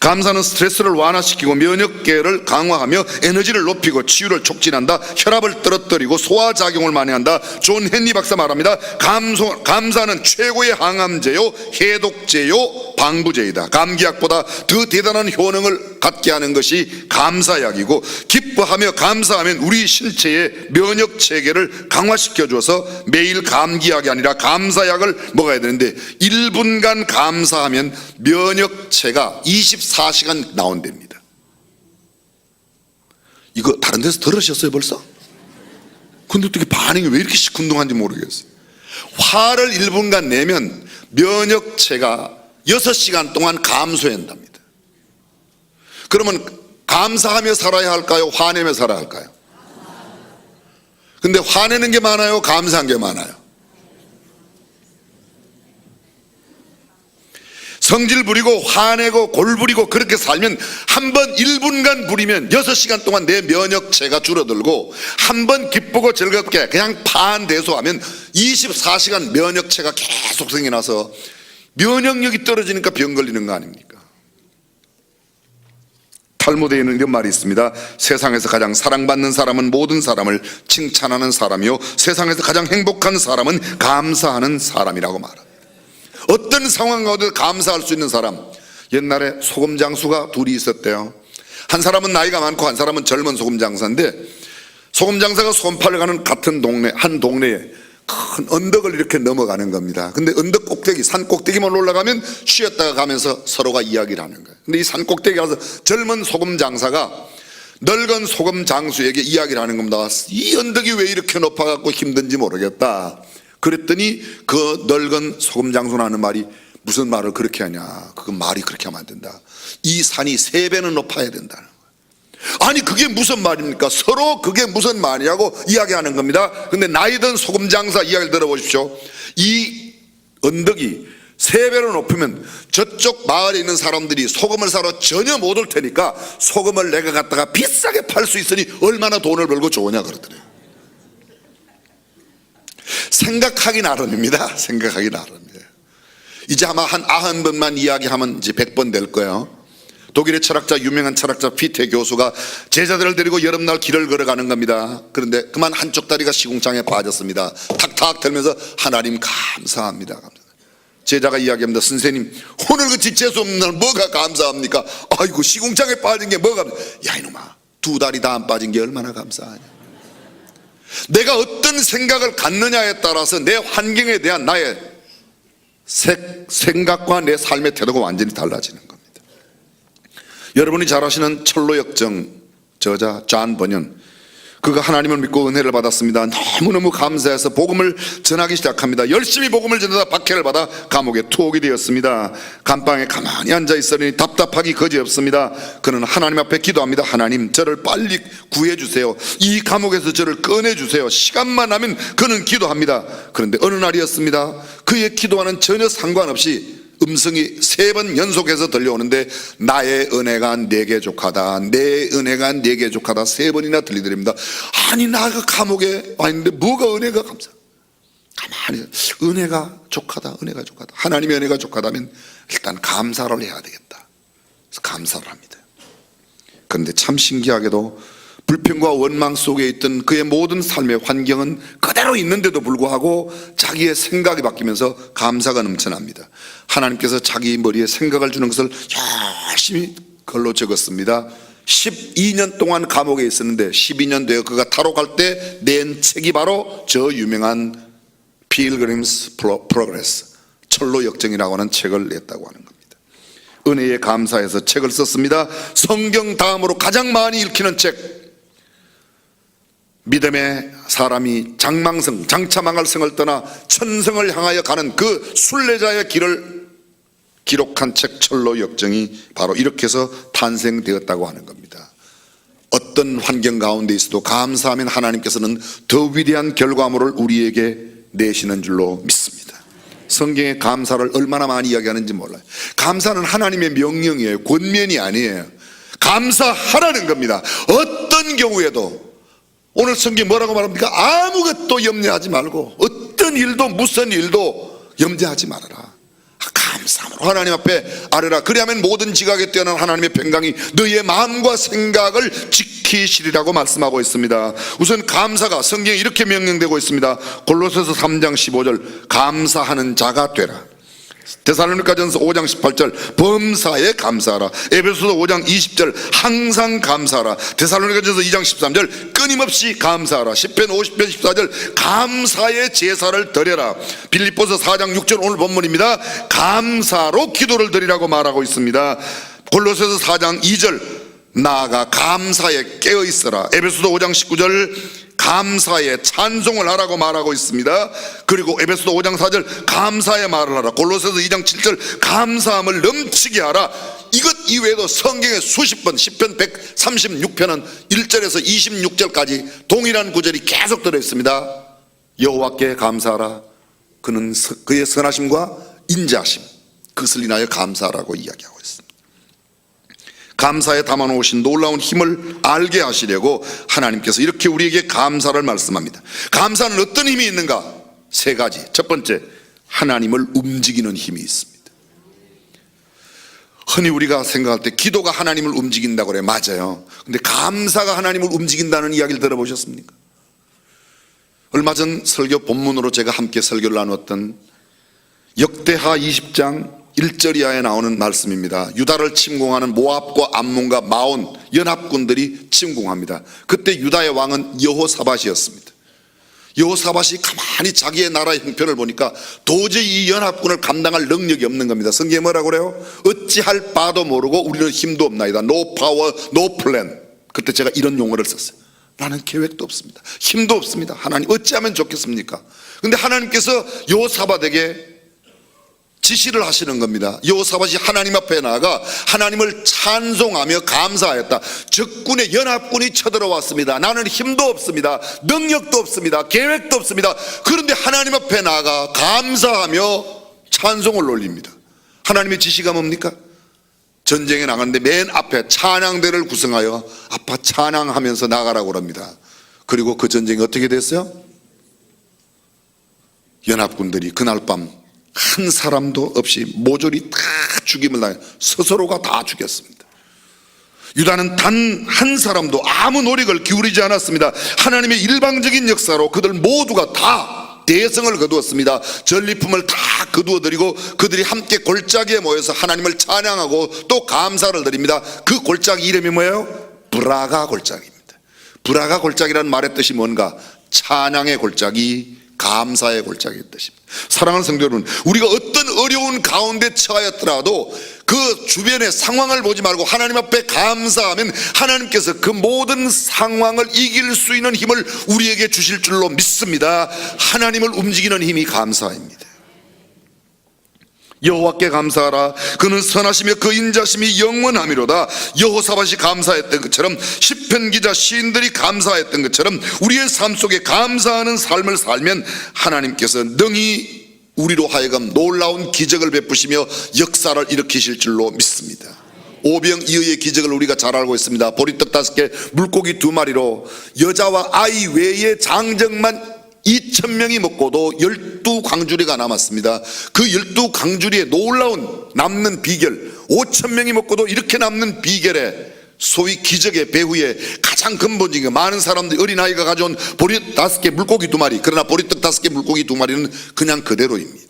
감사는 스트레스를 완화시키고 면역계를 강화하며 에너지를 높이고 치유를 촉진한다. 혈압을 떨어뜨리고 소화작용을 많이 한다. 존 헨리 박사 말합니다. 감사는 최고의 항암제요, 해독제요, 방부제이다. 감기약보다 더 대단한 효능을 갖게 하는 것이 감사약이고, 기뻐하며 감사하면 우리 신체의 면역 체계를 강화시켜 줘서 매일 감기약이 아니라 감사약을 먹어야 되는데 1분간 감사하면 면역체가 24시간 나온답니다. 이거 다른 데서 들으셨어요 벌써? 근데 어떻게 반응이 왜 이렇게 시큰둥한지 모르겠어요. 화를 1분간 내면 면역체가 6시간 동안 감소한답니다. 그러면 감사하며 살아야 할까요? 화내며 살아야 할까요? 근데 화내는 게 많아요? 감사한 게 많아요? 성질 부리고 화내고 골 부리고 그렇게 살면 한 번 1분간 부리면 6시간 동안 내 면역체가 줄어들고, 한 번 기쁘고 즐겁게 그냥 반대소하면 24시간 면역체가 계속 생겨나서 면역력이 떨어지니까 병 걸리는 거 아닙니까? 탈무드에는 이런 말이 있습니다. 세상에서 가장 사랑받는 사람은 모든 사람을 칭찬하는 사람이요, 세상에서 가장 행복한 사람은 감사하는 사람이라고 말합니다. 어떤 상황 가운데 감사할 수 있는 사람. 옛날에 소금 장수가 둘이 있었대요. 한 사람은 나이가 많고 한 사람은 젊은 소금 장사인데, 소금 장사가 소금 팔러 가는 같은 동네, 한 동네에 큰 언덕을 이렇게 넘어가는 겁니다. 근데 언덕 꼭대기, 산 꼭대기만 올라가면 쉬었다가 가면서 서로가 이야기를 하는 거예요. 근데 이 산 꼭대기 가서 젊은 소금 장사가 늙은 소금 장수에게 이야기를 하는 겁니다. 이 언덕이 왜 이렇게 높아갖고 힘든지 모르겠다. 그랬더니 그 늙은 소금 장수는 하는 말이, 무슨 말을 그렇게 하냐, 그 말이 그렇게 하면 안 된다. 이 산이 3배는 높아야 된다는 거예요. 아니 그게 무슨 말입니까? 서로 그게 무슨 말이냐고 이야기하는 겁니다. 근데 나이 든 소금 장사 이야기를 들어보십시오. 이 언덕이 3배로 높으면 저쪽 마을에 있는 사람들이 소금을 사러 전혀 못 올 테니까 소금을 내가 갖다가 비싸게 팔 수 있으니 얼마나 돈을 벌고 좋으냐 그러더래요. 생각하기 나름입니다. 생각하기 나름이에요. 이제 아마 한 90번만 이야기하면 이제 100번 될 거예요. 독일의 철학자, 유명한 철학자 피테 교수가 제자들을 데리고 여름날 길을 걸어가는 겁니다. 그런데 그만 한쪽 다리가 시궁창에 빠졌습니다. 탁탁 들면서 하나님 감사합니다. 제자가 이야기합니다. 선생님, 오늘같이 재수없는 날 뭐가 감사합니까? 아이고 시궁창에 빠진 게 뭐가, 야 이놈아, 2다리 다 안 빠진 게 얼마나 감사하냐. 내가 어떤 생각을 갖느냐에 따라서 내 환경에 대한 나의 생각과 내 삶의 태도가 완전히 달라지는 겁니다. 여러분이 잘 아시는 철로역정 저자 존 버년, 그가 하나님을 믿고 은혜를 받았습니다. 너무너무 감사해서 복음을 전하기 시작합니다. 열심히 복음을 전하다 박해를 받아 감옥에 투옥이 되었습니다. 감방에 가만히 앉아 있으니 답답하기 거지없습니다. 그는 하나님 앞에 기도합니다. 하나님, 저를 빨리 구해주세요. 이 감옥에서 저를 꺼내주세요. 시간만 나면 그는 기도합니다. 그런데 어느 날이었습니다. 그의 기도와는 전혀 상관없이 음성이 3번 연속해서 들려오는데, 나의 은혜가 내게 족하다, 내 은혜가 내게 족하다 3번이나 들리더랍니다. 아니 나가 감옥에 와 있는데 뭐가 은혜가 감사? 가만히 은혜가 족하다, 은혜가 족하다. 하나님의 은혜가 족하다면 일단 감사를 해야 되겠다. 그래서 감사를 합니다. 그런데 참 신기하게도 불평과 원망 속에 있던 그의 모든 삶의 환경은 그대로 있는데도 불구하고 자기의 생각이 바뀌면서 감사가 넘쳐납니다. 하나님께서 자기 머리에 생각을 주는 것을 열심히 글로 적었습니다. 12년 동안 감옥에 있었는데 12년 되어 그가 탈옥할 때 낸 책이 바로 저 유명한 Pilgrim's Progress, 철로 역정이라고 하는 책을 냈다고 하는 겁니다. 은혜에 감사해서 책을 썼습니다. 성경 다음으로 가장 많이 읽히는 책, 믿음의 사람이 장망성, 장차 망할 성을 떠나 천성을 향하여 가는 그 순례자의 길을 기록한 책 철로 역정이 바로 이렇게 해서 탄생되었다고 하는 겁니다. 어떤 환경 가운데 있어도 감사하면 하나님께서는 더 위대한 결과물을 우리에게 내시는 줄로 믿습니다. 성경에 감사를 얼마나 많이 이야기하는지 몰라요. 감사는 하나님의 명령이에요. 권면이 아니에요. 감사하라는 겁니다. 어떤 경우에도. 오늘 성경이 뭐라고 말합니까? 아무것도 염려하지 말고 어떤 일도 무슨 일도 염려하지 말아라. 감사함으로 하나님 앞에 아뢰라. 그리하면 모든 지각에 뛰어난 하나님의 평강이 너희의 마음과 생각을 지키시리라고 말씀하고 있습니다. 우선 감사가 성경에 이렇게 명령되고 있습니다. 골로새서 3장 15절 감사하는 자가 되라. 데살로니가전서 5장 18절 범사에 감사하라. 에베소서 5장 20절 항상 감사하라. 데살로니가전서 2장 13절 끊임없이 감사하라. 시편 50편 14절 감사의 제사를 드려라. 빌립보서 4장 6절 오늘 본문입니다. 감사로 기도를 드리라고 말하고 있습니다. 골로새서 4장 2절 나아가 감사에 깨어 있어라. 에베소서 5장 19절 감사에 찬송을 하라고 말하고 있습니다. 그리고 에베소서 5장 4절 감사의 말을 하라. 골로새서 2장 7절 감사함을 넘치게 하라. 이것 이외에도 성경에 수십 번, 시편 136편은 1절에서 26절까지 동일한 구절이 계속 들어있습니다. 여호와께 감사하라. 그는 그의 선하심과 인자하심, 그것을 인하여 감사하라고 이야기하고 있습니다. 감사에 담아놓으신 놀라운 힘을 알게 하시려고 하나님께서 이렇게 우리에게 감사를 말씀합니다. 감사는 어떤 힘이 있는가? 3가지. 첫 번째, 하나님을 움직이는 힘이 있습니다. 흔히 우리가 생각할 때 기도가 하나님을 움직인다고 그래. 맞아요. 근데 감사가 하나님을 움직인다는 이야기를 들어보셨습니까? 얼마 전 설교 본문으로 제가 함께 설교를 나눴던 역대하 20장 1절 이하에 나오는 말씀입니다. 유다를 침공하는 모압과 암몬과 마온 연합군들이 침공합니다. 그때 유다의 왕은 여호사밧이었습니다. 여호사밧이 가만히 자기의 나라의 형편을 보니까 도저히 이 연합군을 감당할 능력이 없는 겁니다. 성경에 뭐라고 그래요? 어찌할 바도 모르고 우리는 힘도 없나이다. No power, no plan. 그때 제가 이런 용어를 썼어요. 나는 계획도 없습니다. 힘도 없습니다. 하나님 어찌하면 좋겠습니까? 근데 하나님께서 여호사밧에게 지시를 하시는 겁니다. 여호사밧이 하나님 앞에 나아가 하나님을 찬송하며 감사하였다. 적군의 연합군이 쳐들어왔습니다. 나는 힘도 없습니다. 능력도 없습니다. 계획도 없습니다. 그런데 하나님 앞에 나아가 감사하며 찬송을 올립니다. 하나님의 지시가 뭡니까? 전쟁에 나갔는데 맨 앞에 찬양대를 구성하여 아파 찬양하면서 나가라고 합니다. 그리고 그 전쟁이 어떻게 됐어요? 연합군들이 그날 밤 한 사람도 없이 모조리 다 죽임을 당해 스스로가 다 죽였습니다. 유다는 단 한 사람도 아무 노력을 기울이지 않았습니다. 하나님의 일방적인 역사로 그들 모두가 다 대성을 거두었습니다. 전리품을 다 거두어드리고 그들이 함께 골짜기에 모여서 하나님을 찬양하고 또 감사를 드립니다. 그 골짜기 이름이 뭐예요? 브라가 골짜기입니다. 브라가 골짜기라는 말의 뜻이 뭔가? 찬양의 골짜기, 감사의 골짜기의 뜻입니다. 사랑하는 성도 여러분, 우리가 어떤 어려운 가운데 처하였더라도 그 주변의 상황을 보지 말고 하나님 앞에 감사하면 하나님께서 그 모든 상황을 이길 수 있는 힘을 우리에게 주실 줄로 믿습니다. 하나님을 움직이는 힘이 감사입니다. 여호와께 감사하라. 그는 선하시며 그 인자심이 영원하미로다. 여호사밧이 감사했던 것처럼 시편 기자 시인들이 감사했던 것처럼 우리의 삶 속에 감사하는 삶을 살면 하나님께서 능히 우리로 하여금 놀라운 기적을 베푸시며 역사를 일으키실 줄로 믿습니다. 오병이어의 기적을 우리가 잘 알고 있습니다. 보리떡 5개 물고기 2마리로 여자와 아이 외에 장정만 2,000명이 먹고도 12광주리가 남았습니다. 그 12광주리의 놀라운 남는 비결, 5,000명이 먹고도 이렇게 남는 비결에 소위 기적의 배후에 가장 근본적인 많은 사람들이 어린아이가 가져온 보리 5개 물고기 2마리, 그러나 보리떡 5개 물고기 2마리는 그냥 그대로입니다.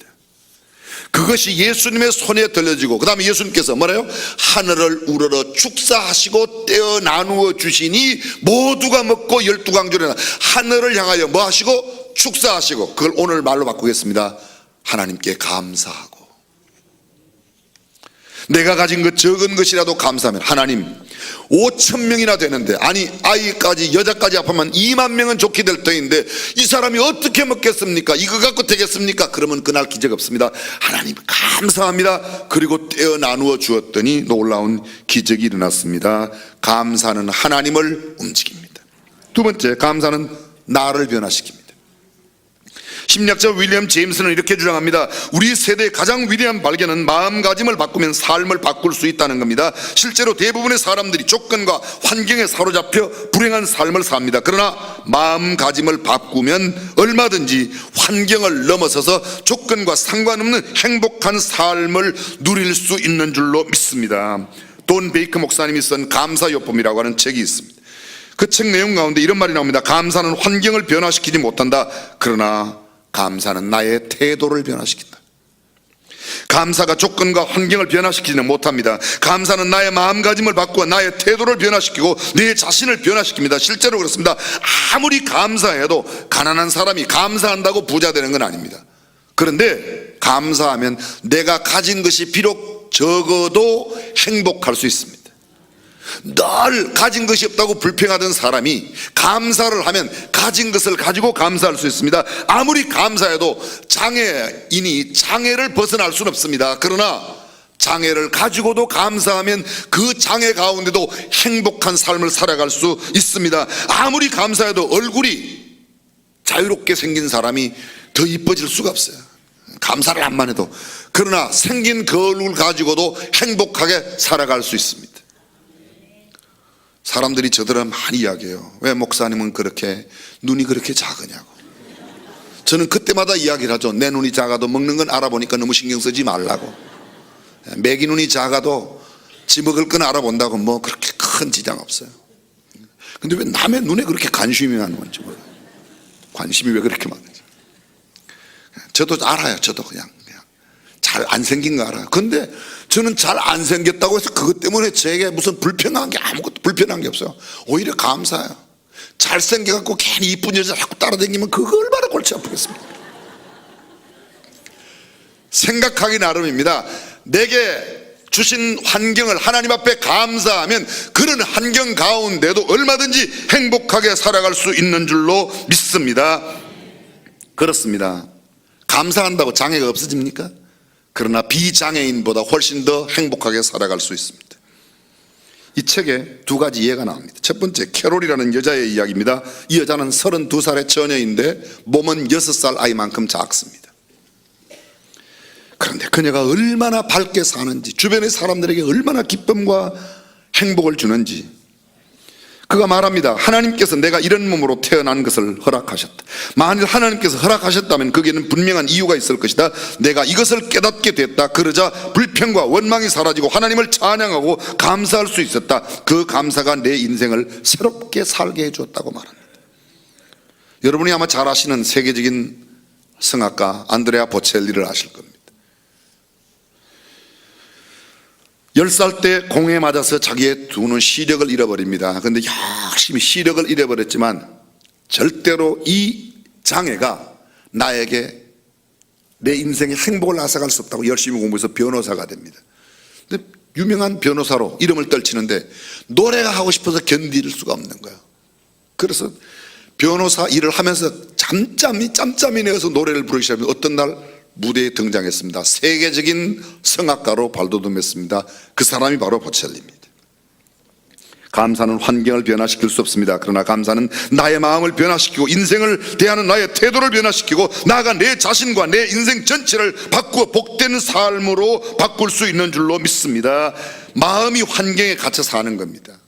그것이 예수님의 손에 들려지고 그 다음에 예수님께서 뭐래요? 하늘을 우러러 축사하시고 떼어 나누어 주시니 모두가 먹고 12광주리나 하늘을 향하여 뭐 하시고? 축사하시고, 그걸 오늘 말로 바꾸겠습니다. 하나님께 감사하고. 내가 가진 것 적은 것이라도 감사하면 하나님 5,000명이나 되는데, 아니 아이까지 여자까지 합하면 2만 명은 좋게 될 터인데 이 사람이 어떻게 먹겠습니까? 이거 갖고 되겠습니까? 그러면 그날 기적 없습니다. 하나님 감사합니다. 그리고 떼어 나누어 주었더니 놀라운 기적이 일어났습니다. 감사는 하나님을 움직입니다. 두 번째, 감사는 나를 변화시킵니다. 심리학자 윌리엄 제임스는 이렇게 주장합니다. 우리 세대의 가장 위대한 발견은 마음가짐을 바꾸면 삶을 바꿀 수 있다는 겁니다. 실제로 대부분의 사람들이 조건과 환경에 사로잡혀 불행한 삶을 삽니다. 그러나 마음가짐을 바꾸면 얼마든지 환경을 넘어서서 조건과 상관없는 행복한 삶을 누릴 수 있는 줄로 믿습니다. 돈 베이커 목사님이 쓴 감사요법이라고 하는 책이 있습니다. 그 책 내용 가운데 이런 말이 나옵니다. 감사는 환경을 변화시키지 못한다. 그러나 감사는 나의 태도를 변화시킨다. 감사가 조건과 환경을 변화시키지는 못합니다. 감사는 나의 마음가짐을 바꾸어 나의 태도를 변화시키고 내 자신을 변화시킵니다. 실제로 그렇습니다. 아무리 감사해도 가난한 사람이 감사한다고 부자 되는 건 아닙니다. 그런데 감사하면 내가 가진 것이 비록 적어도 행복할 수 있습니다. 늘 가진 것이 없다고 불평하던 사람이 감사를 하면 가진 것을 가지고 감사할 수 있습니다. 아무리 감사해도 장애인이 장애를 벗어날 수는 없습니다. 그러나 장애를 가지고도 감사하면 그 장애 가운데도 행복한 삶을 살아갈 수 있습니다. 아무리 감사해도 얼굴이 자유롭게 생긴 사람이 더 이뻐질 수가 없어요. 감사를 한만 해도. 그러나 생긴 그 얼굴 가지고도 행복하게 살아갈 수 있습니다. 사람들이 저들은 많이 이야기해요. 왜 목사님은 그렇게 눈이 그렇게 작으냐고. 저는 그때마다 이야기를 하죠. 내 눈이 작아도 먹는 건 알아보니까 너무 신경 쓰지 말라고. 매기 눈이 작아도 지 먹을 건 알아본다고 뭐 그렇게 큰 지장 없어요. 근데 왜 남의 눈에 그렇게 관심이 많은 건지 몰라요. 관심이 왜 그렇게 많은지. 저도 알아요. 저도 그냥 잘 안 생긴 거 알아요. 근데 저는 잘 안 생겼다고 해서 그것 때문에 제게 무슨 불편한 게 아무것도 불편한 게 없어요. 오히려 감사해요. 잘생겨갖고 괜히 이쁜 여자 자꾸 따라다니면 그거 얼마나 골치 아프겠습니까? 생각하기 나름입니다. 내게 주신 환경을 하나님 앞에 감사하면 그런 환경 가운데도 얼마든지 행복하게 살아갈 수 있는 줄로 믿습니다. 그렇습니다. 감사한다고 장애가 없어집니까? 그러나 비장애인보다 훨씬 더 행복하게 살아갈 수 있습니다. 이 책에 두 가지 예가 나옵니다. 첫 번째, 캐롤이라는 여자의 이야기입니다. 이 여자는 32살의 처녀인데 몸은 6살 아이만큼 작습니다. 그런데 그녀가 얼마나 밝게 사는지, 주변의 사람들에게 얼마나 기쁨과 행복을 주는지 그가 말합니다. 하나님께서 내가 이런 몸으로 태어난 것을 허락하셨다. 만일 하나님께서 허락하셨다면 거기에는 분명한 이유가 있을 것이다. 내가 이것을 깨닫게 됐다. 그러자 불평과 원망이 사라지고 하나님을 찬양하고 감사할 수 있었다. 그 감사가 내 인생을 새롭게 살게 해주었다고 말합니다. 여러분이 아마 잘 아시는 세계적인 성악가 안드레아 보첼리를 아실 겁니다. 10살 때 공에 맞아서 자기의 두 눈 시력을 잃어버립니다. 그런데 열심히 시력을 잃어버렸지만 절대로 이 장애가 나에게 내 인생의 행복을 앗아갈 수 없다고 열심히 공부해서 변호사가 됩니다. 근데 유명한 변호사로 이름을 떨치는데 노래가 하고 싶어서 견딜 수가 없는 거예요. 그래서 변호사 일을 하면서 짬짬이 내어서 노래를 부르기 시작하면 어떤 날 무대에 등장했습니다. 세계적인 성악가로 발돋움했습니다. 그 사람이 바로 보첼리입니다. 감사는 환경을 변화시킬 수 없습니다. 그러나 감사는 나의 마음을 변화시키고 인생을 대하는 나의 태도를 변화시키고 나아가 내 자신과 내 인생 전체를 바꾸어 복된 삶으로 바꿀 수 있는 줄로 믿습니다. 마음이 환경에 갇혀 사는 겁니다.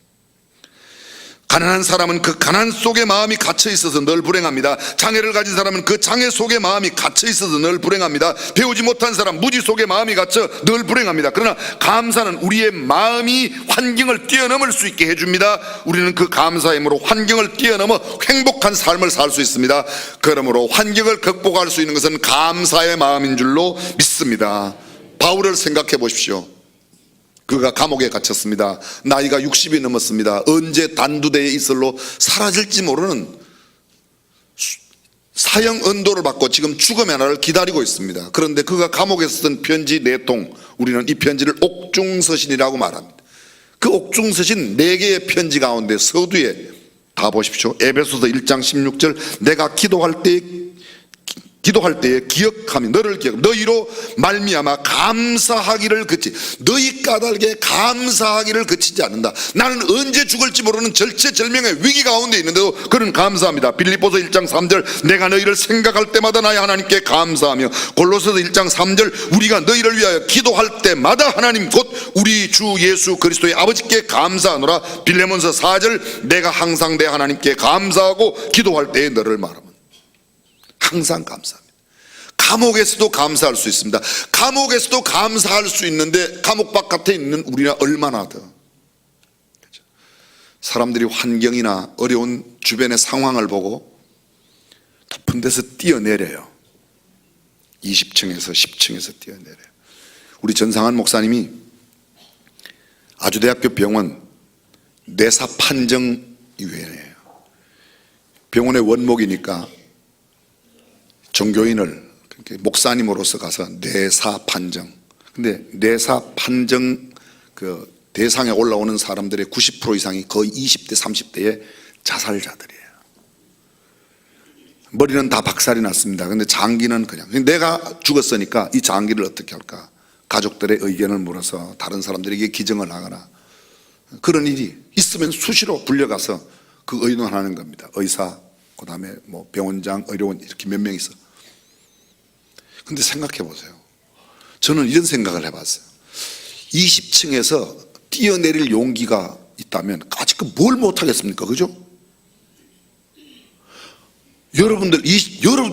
가난한 사람은 그 가난 속에 마음이 갇혀 있어서 늘 불행합니다. 장애를 가진 사람은 그 장애 속에 마음이 갇혀 있어서 늘 불행합니다. 배우지 못한 사람 무지 속에 마음이 갇혀 늘 불행합니다. 그러나 감사는 우리의 마음이 환경을 뛰어넘을 수 있게 해줍니다. 우리는 그 감사의 힘으로 환경을 뛰어넘어 행복한 삶을 살 수 있습니다. 그러므로 환경을 극복할 수 있는 것은 감사의 마음인 줄로 믿습니다. 바울을 생각해 보십시오. 그가 감옥에 갇혔습니다. 나이가 60이 넘었습니다. 언제 단두대에 있을로 사라질지 모르는 사형 언도를 받고 지금 죽음의 날을 기다리고 있습니다. 그런데 그가 감옥에서 쓴 편지 4통, 우리는 이 편지를 옥중서신이라고 말합니다. 그 옥중서신 4개의 편지 가운데 서두에 다 보십시오. 에베소서 1장 16절, 내가 기도할 때에 기억하며 너를 기억, 너희로 말미암아 감사하기를 그치, 너희 까닭에 감사하기를 그치지 않는다. 나는 언제 죽을지 모르는 절체절명의 위기 가운데 있는데도 그는 감사합니다. 빌립보서 1장 3절, 내가 너희를 생각할 때마다 나의 하나님께 감사하며, 골로새서 1장 3절, 우리가 너희를 위하여 기도할 때마다 하나님 곧 우리 주 예수 그리스도의 아버지께 감사하노라. 빌레몬서 4절, 내가 항상 내 하나님께 감사하고 기도할 때에 너를 말하면 항상 감사합니다. 감옥에서도 감사할 수 있습니다. 감옥에서도 감사할 수 있는데 감옥 바깥에 있는 우리는 얼마나 더 사람들이 환경이나 어려운 주변의 상황을 보고 높은 데서 뛰어내려요. 20층에서 10층에서 뛰어내려요. 우리 전상한 목사님이 아주대학교 병원 뇌사 판정위원회예요. 병원의 원목이니까 종교인을 목사님으로서 가서 뇌사 판정. 근데 뇌사 판정 그 대상에 올라오는 사람들의 90% 이상이 거의 20대, 30대의 자살자들이에요. 머리는 다 박살이 났습니다. 근데 장기는 그냥 내가 죽었으니까 이 장기를 어떻게 할까? 가족들의 의견을 물어서 다른 사람들에게 기증을 하거나 그런 일이 있으면 수시로 불려가서 그 의논하는 겁니다. 의사, 그 다음에 뭐 병원장, 의료원 이렇게 몇 명 있어. 근데 생각해 보세요. 저는 이런 생각을 해봤어요. 20층에서 뛰어내릴 용기가 있다면 아직 뭘 못하겠습니까? 그죠? 여러분들,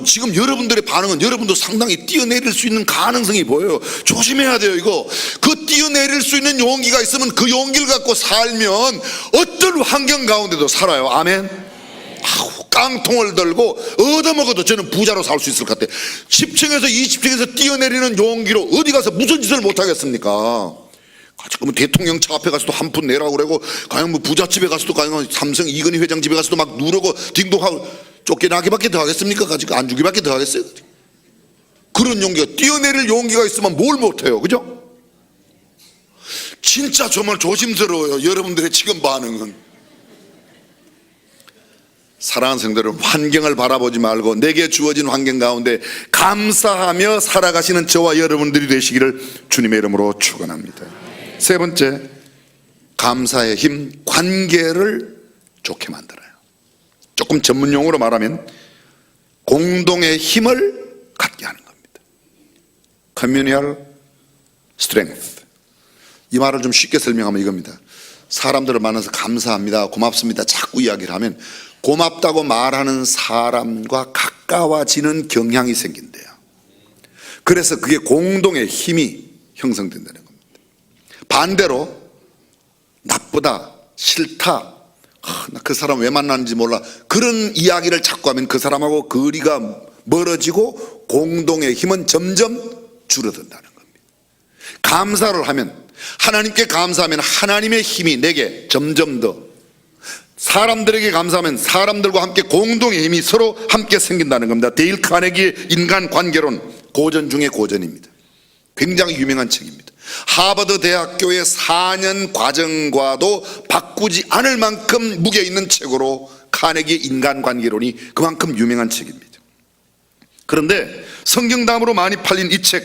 지금 여러분들의 반응은 여러분도 상당히 뛰어내릴 수 있는 가능성이 보여요. 조심해야 돼요, 이거. 그 뛰어내릴 수 있는 용기가 있으면 그 용기를 갖고 살면 어떤 환경 가운데도 살아요. 아멘. 아우, 깡통을 들고 얻어먹어도 저는 부자로 살 수 있을 것 같아요. 10층에서 20층에서 뛰어내리는 용기로 어디 가서 무슨 짓을 못하겠습니까? 그러면 대통령 차 앞에 가서도 한 푼 내라고 그러고, 가령 뭐 부잣집에 가서도, 가령 삼성 이건희 회장 집에 가서도 막 누르고 딩동하고, 쫓겨나기밖에 더 하겠습니까? 가지고 안 주기밖에 더 하겠어요? 그런 용기가, 뛰어내릴 용기가 있으면 뭘 못해요, 그죠? 진짜 정말 조심스러워요, 여러분들의 지금 반응은. 사랑하는 성도 여러분, 환경을 바라보지 말고 내게 주어진 환경 가운데 감사하며 살아가시는 저와 여러분들이 되시기를 주님의 이름으로 축원합니다. 세 번째, 감사의 힘, 관계를 좋게 만들어요. 조금 전문 용어로 말하면 공동의 힘을 갖게 하는 겁니다. Communal strength. 이 말을 좀 쉽게 설명하면 이겁니다. 사람들을 만나서 감사합니다, 고맙습니다 자꾸 이야기를 하면 고맙다고 말하는 사람과 가까워지는 경향이 생긴대요. 그래서 그게 공동의 힘이 형성된다는 겁니다. 반대로 나쁘다, 싫다, 나 그 사람 왜 만나는지 몰라, 그런 이야기를 자꾸 하면 그 사람하고 거리가 멀어지고 공동의 힘은 점점 줄어든다는 겁니다. 감사를 하면, 하나님께 감사하면 하나님의 힘이 내게 점점 더, 사람들에게 감사하면 사람들과 함께 공동의 힘이 서로 함께 생긴다는 겁니다. 데일 카네기의 인간관계론, 고전 중에 고전입니다. 굉장히 유명한 책입니다. 하버드 대학교의 4년 과정과도 바꾸지 않을 만큼 무게 있는 책으로 카네기의 인간관계론이 그만큼 유명한 책입니다. 그런데 성경담으로 많이 팔린 이 책,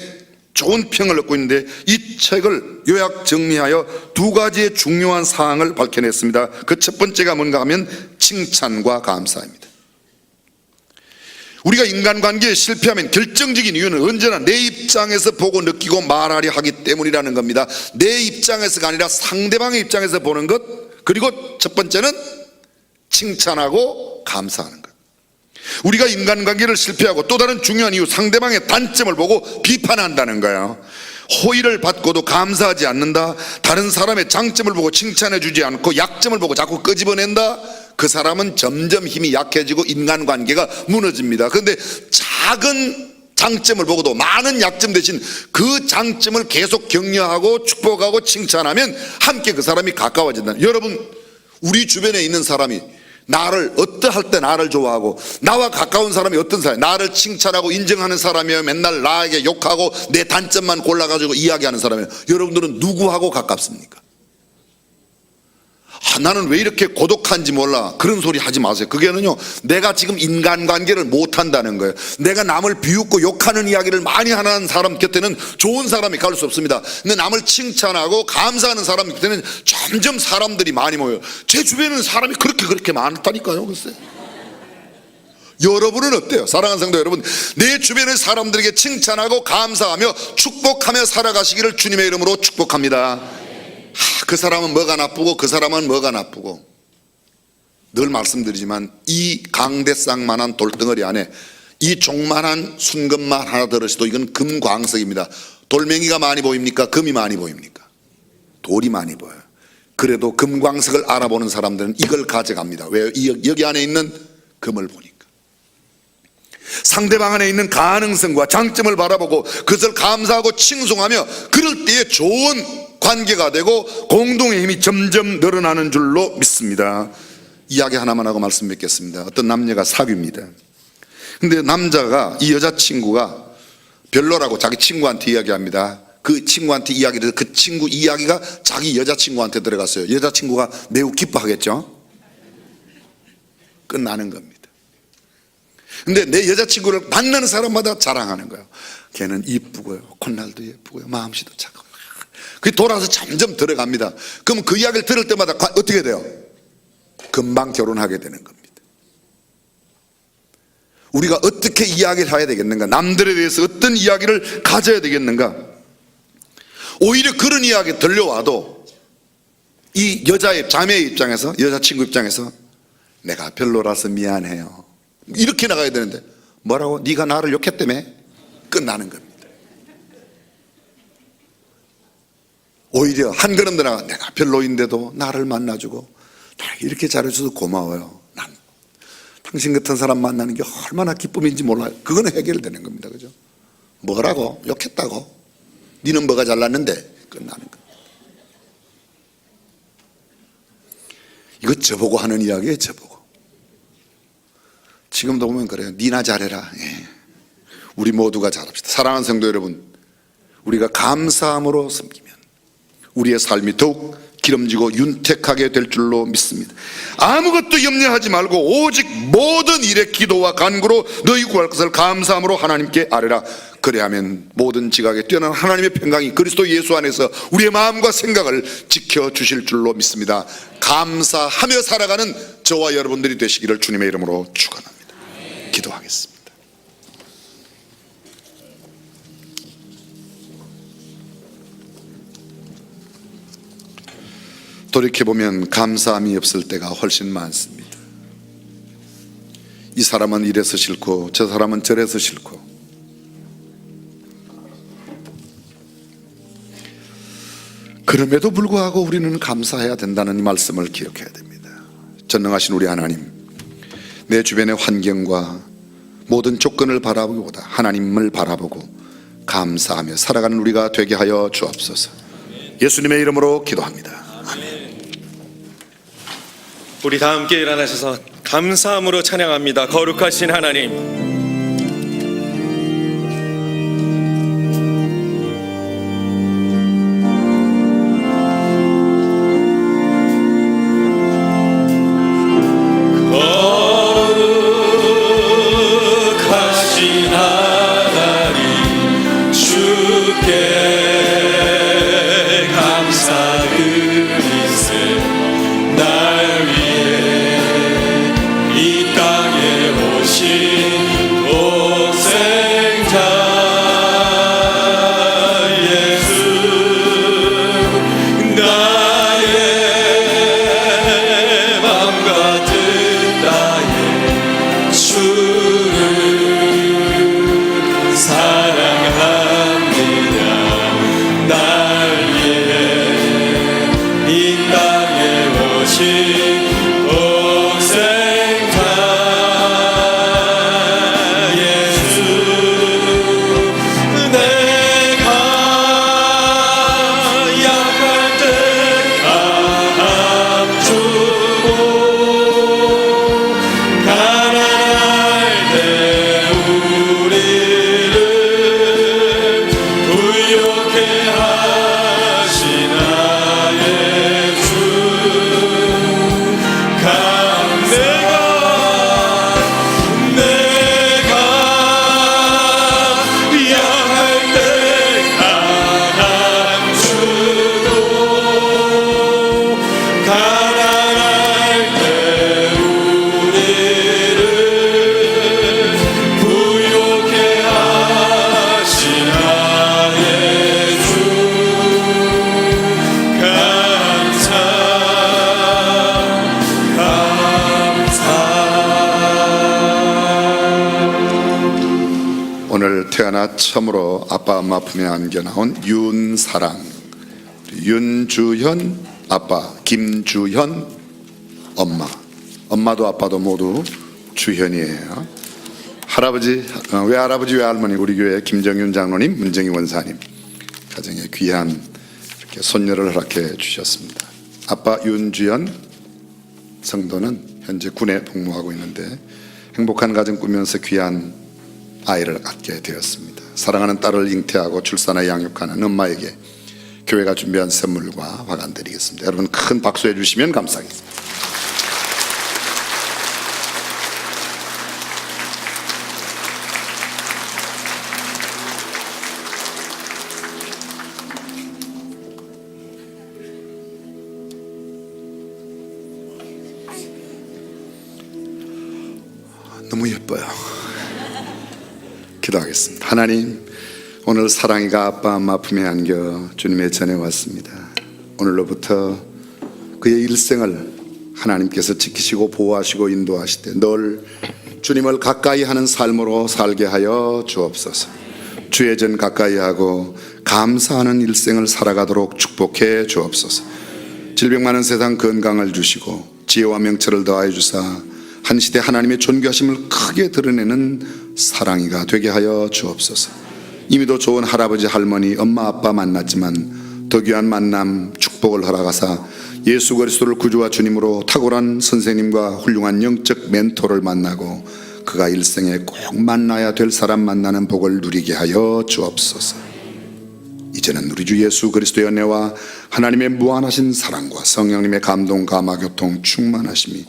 좋은 평을 얻고 있는데 이 책을 요약 정리하여 두 가지의 중요한 사항을 밝혀냈습니다. 그 첫 번째가 뭔가 하면 칭찬과 감사입니다. 우리가 인간관계에 실패하면 결정적인 이유는 언제나 내 입장에서 보고 느끼고 말하려 하기 때문이라는 겁니다. 내 입장에서가 아니라 상대방의 입장에서 보는 것, 그리고 첫 번째는 칭찬하고 감사하는 것. 우리가 인간관계를 실패하고 또 다른 중요한 이유, 상대방의 단점을 보고 비판한다는 거예요. 호의를 받고도 감사하지 않는다, 다른 사람의 장점을 보고 칭찬해 주지 않고 약점을 보고 자꾸 끄집어낸다, 그 사람은 점점 힘이 약해지고 인간관계가 무너집니다. 그런데 작은 장점을 보고도 많은 약점 대신 그 장점을 계속 격려하고 축복하고 칭찬하면 함께 그 사람이 가까워진다. 여러분, 우리 주변에 있는 사람이 나를 어떠할 때 나를 좋아하고, 나와 가까운 사람이 어떤 사람이 나를 칭찬하고 인정하는 사람이에요, 맨날 나에게 욕하고 내 단점만 골라가지고 이야기하는 사람이에요. 여러분들은 누구하고 가깝습니까? 나는 왜 이렇게 고독한지 몰라, 그런 소리 하지 마세요. 그게는요, 내가 지금 인간관계를 못한다는 거예요. 내가 남을 비웃고 욕하는 이야기를 많이 하는 사람 곁에는 좋은 사람이 갈 수 없습니다. 근데 남을 칭찬하고 감사하는 사람 곁에는 점점 사람들이 많이 모여요. 제 주변에는 사람이 그렇게 많다니까요. 글쎄, 여러분은 어때요? 사랑하는 성도 여러분, 내 주변의 사람들에게 칭찬하고 감사하며 축복하며 살아가시기를 주님의 이름으로 축복합니다. 그 사람은 뭐가 나쁘고 그 사람은 뭐가 나쁘고, 늘 말씀드리지만 이 강대상만한 돌덩어리 안에 이 종만한 순금만 하나 들으셔도 이건 금광석입니다. 돌멩이가 많이 보입니까? 금이 많이 보입니까? 돌이 많이 보여요. 그래도 금광석을 알아보는 사람들은 이걸 가져갑니다. 왜요? 여기 안에 있는 금을 보니까. 상대방 안에 있는 가능성과 장점을 바라보고 그것을 감사하고 칭송하며 그럴 때에 좋은 관계가 되고 공동의 힘이 점점 늘어나는 줄로 믿습니다. 이야기 하나만 하고 말씀 맺겠습니다. 어떤 남녀가 사귀입니다. 근데 남자가 이 여자친구가 별로라고 자기 친구한테 이야기합니다. 그 친구한테 이야기를, 그 친구 이야기가 자기 여자친구한테 들어갔어요. 여자친구가 매우 기뻐하겠죠. 끝나는 겁니다. 근데 내 여자친구를 만나는 사람마다 자랑하는 거예요. 걔는 이쁘고요, 콧날도 예쁘고요, 마음씨도 착하고. 그 돌아서 점점 들어갑니다. 그럼 그 이야기를 들을 때마다 어떻게 돼요? 금방 결혼하게 되는 겁니다. 우리가 어떻게 이야기를 해야 되겠는가? 남들에 대해서 어떤 이야기를 가져야 되겠는가? 오히려 그런 이야기 들려와도 이 여자의 자매의 입장에서, 여자친구 입장에서 내가 별로라서 미안해요, 이렇게 나가야 되는데 뭐라고? 네가 나를 욕했다며? 끝나는 겁니다. 오히려 한 걸음 더 나가 내가 별로인데도 나를 만나주고 나에게 이렇게 잘해줘서 고마워요. 난 당신 같은 사람 만나는 게 얼마나 기쁨인지 몰라요. 그거는 해결되는 겁니다. 그죠? 뭐라고? 욕했다고? 니는 뭐가 잘났는데? 끝나는 겁니다. 이거 저보고 하는 이야기예요. 저보고. 지금도 보면 그래요. 니나 잘해라. 예. 우리 모두가 잘합시다. 사랑하는 성도 여러분, 우리가 감사함으로 섬기면 우리의 삶이 더욱 기름지고 윤택하게 될 줄로 믿습니다. 아무것도 염려하지 말고 오직 모든 일에 기도와 간구로 너희 구할 것을 감사함으로 하나님께 아뢰라. 그래야면 모든 지각에 뛰어난 하나님의 평강이 그리스도 예수 안에서 우리의 마음과 생각을 지켜주실 줄로 믿습니다. 감사하며 살아가는 저와 여러분들이 되시기를 주님의 이름으로 축원합니다. 기도하겠습니다. 돌이켜보면 감사함이 없을 때가 훨씬 많습니다. 이 사람은 이래서 싫고 저 사람은 저래서 싫고, 그럼에도 불구하고 우리는 감사해야 된다는 말씀을 기억해야 됩니다. 전능하신 우리 하나님, 내 주변의 환경과 모든 조건을 바라보기보다 하나님을 바라보고 감사하며 살아가는 우리가 되게 하여 주옵소서. 예수님의 이름으로 기도합니다. 우리 다 함께 일어나셔서 감사함으로 찬양합니다. 거룩하신 하나님, 거룩하신 하나님, 주께 감사드리세. 날 위해 이 땅에 오신 독생자 예수, 나의 맘 같은 나의 주를 사랑합니다. 날 위해 이 땅에 오신 독생자 예수, 내가 약할 때 감추고 가난할 때 우리를 부욕해 하신 나의 주, 내가 야할 때 감추고 가난할 때 우리를 부욕해 하신 나의 주, 감사. 오늘 태어나 처음으로 아빠 엄마 품에 안겨 나온 윤사랑, 윤주현 아빠, 김주현 엄마, 엄마도 아빠도 모두 주현이에요. 할아버지, 외할아버지 외할머니 우리 교회 김정윤 장로님, 문정희 원사님 가정에 귀한 이렇게 손녀를 허락해 주셨습니다. 아빠 윤주현 성도는 현재 군에 복무하고 있는데 행복한 가정 꾸면서 귀한 아이를 갖게 되었습니다. 사랑하는 딸을 잉태하고 출산하여 양육하는 엄마에게 교회가 준비한 선물과 화관 드리겠습니다. 여러분 큰 박수 해주시면 감사하겠습니다. 너무 예뻐요. 기도하겠습니다. 하나님, 오늘 사랑이가 아빠 엄마 품에 안겨 주님의 전에 왔습니다. 오늘로부터 그의 일생을 하나님께서 지키시고 보호하시고 인도하실 때 늘 주님을 가까이 하는 삶으로 살게 하여 주옵소서. 주의 전 가까이 하고 감사하는 일생을 살아가도록 축복해 주옵소서. 질병 많은 세상 건강을 주시고 지혜와 명철을 더하여 주사 한 시대 하나님의 존귀하심을 크게 드러내는 사랑이가 되게 하여 주옵소서. 이미도 좋은 할아버지 할머니 엄마 아빠 만났지만 더 귀한 만남 축복을 허락하사 예수 그리스도를 구주와 주님으로 탁월한 선생님과 훌륭한 영적 멘토를 만나고 그가 일생에 꼭 만나야 될 사람 만나는 복을 누리게 하여 주옵소서. 이제는 우리 주 예수 그리스도의 은혜와 하나님의 무한하신 사랑과 성령님의 감동 감화 교통 충만하심이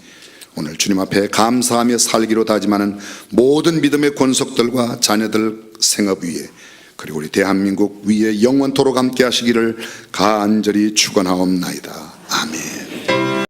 오늘 주님 앞에 감사하며 살기로 다짐하는 모든 믿음의 권속들과 자녀들 생업 위에 그리고 우리 대한민국 위에 영원토록 함께 하시기를 간절히 축원하옵나이다. 아멘.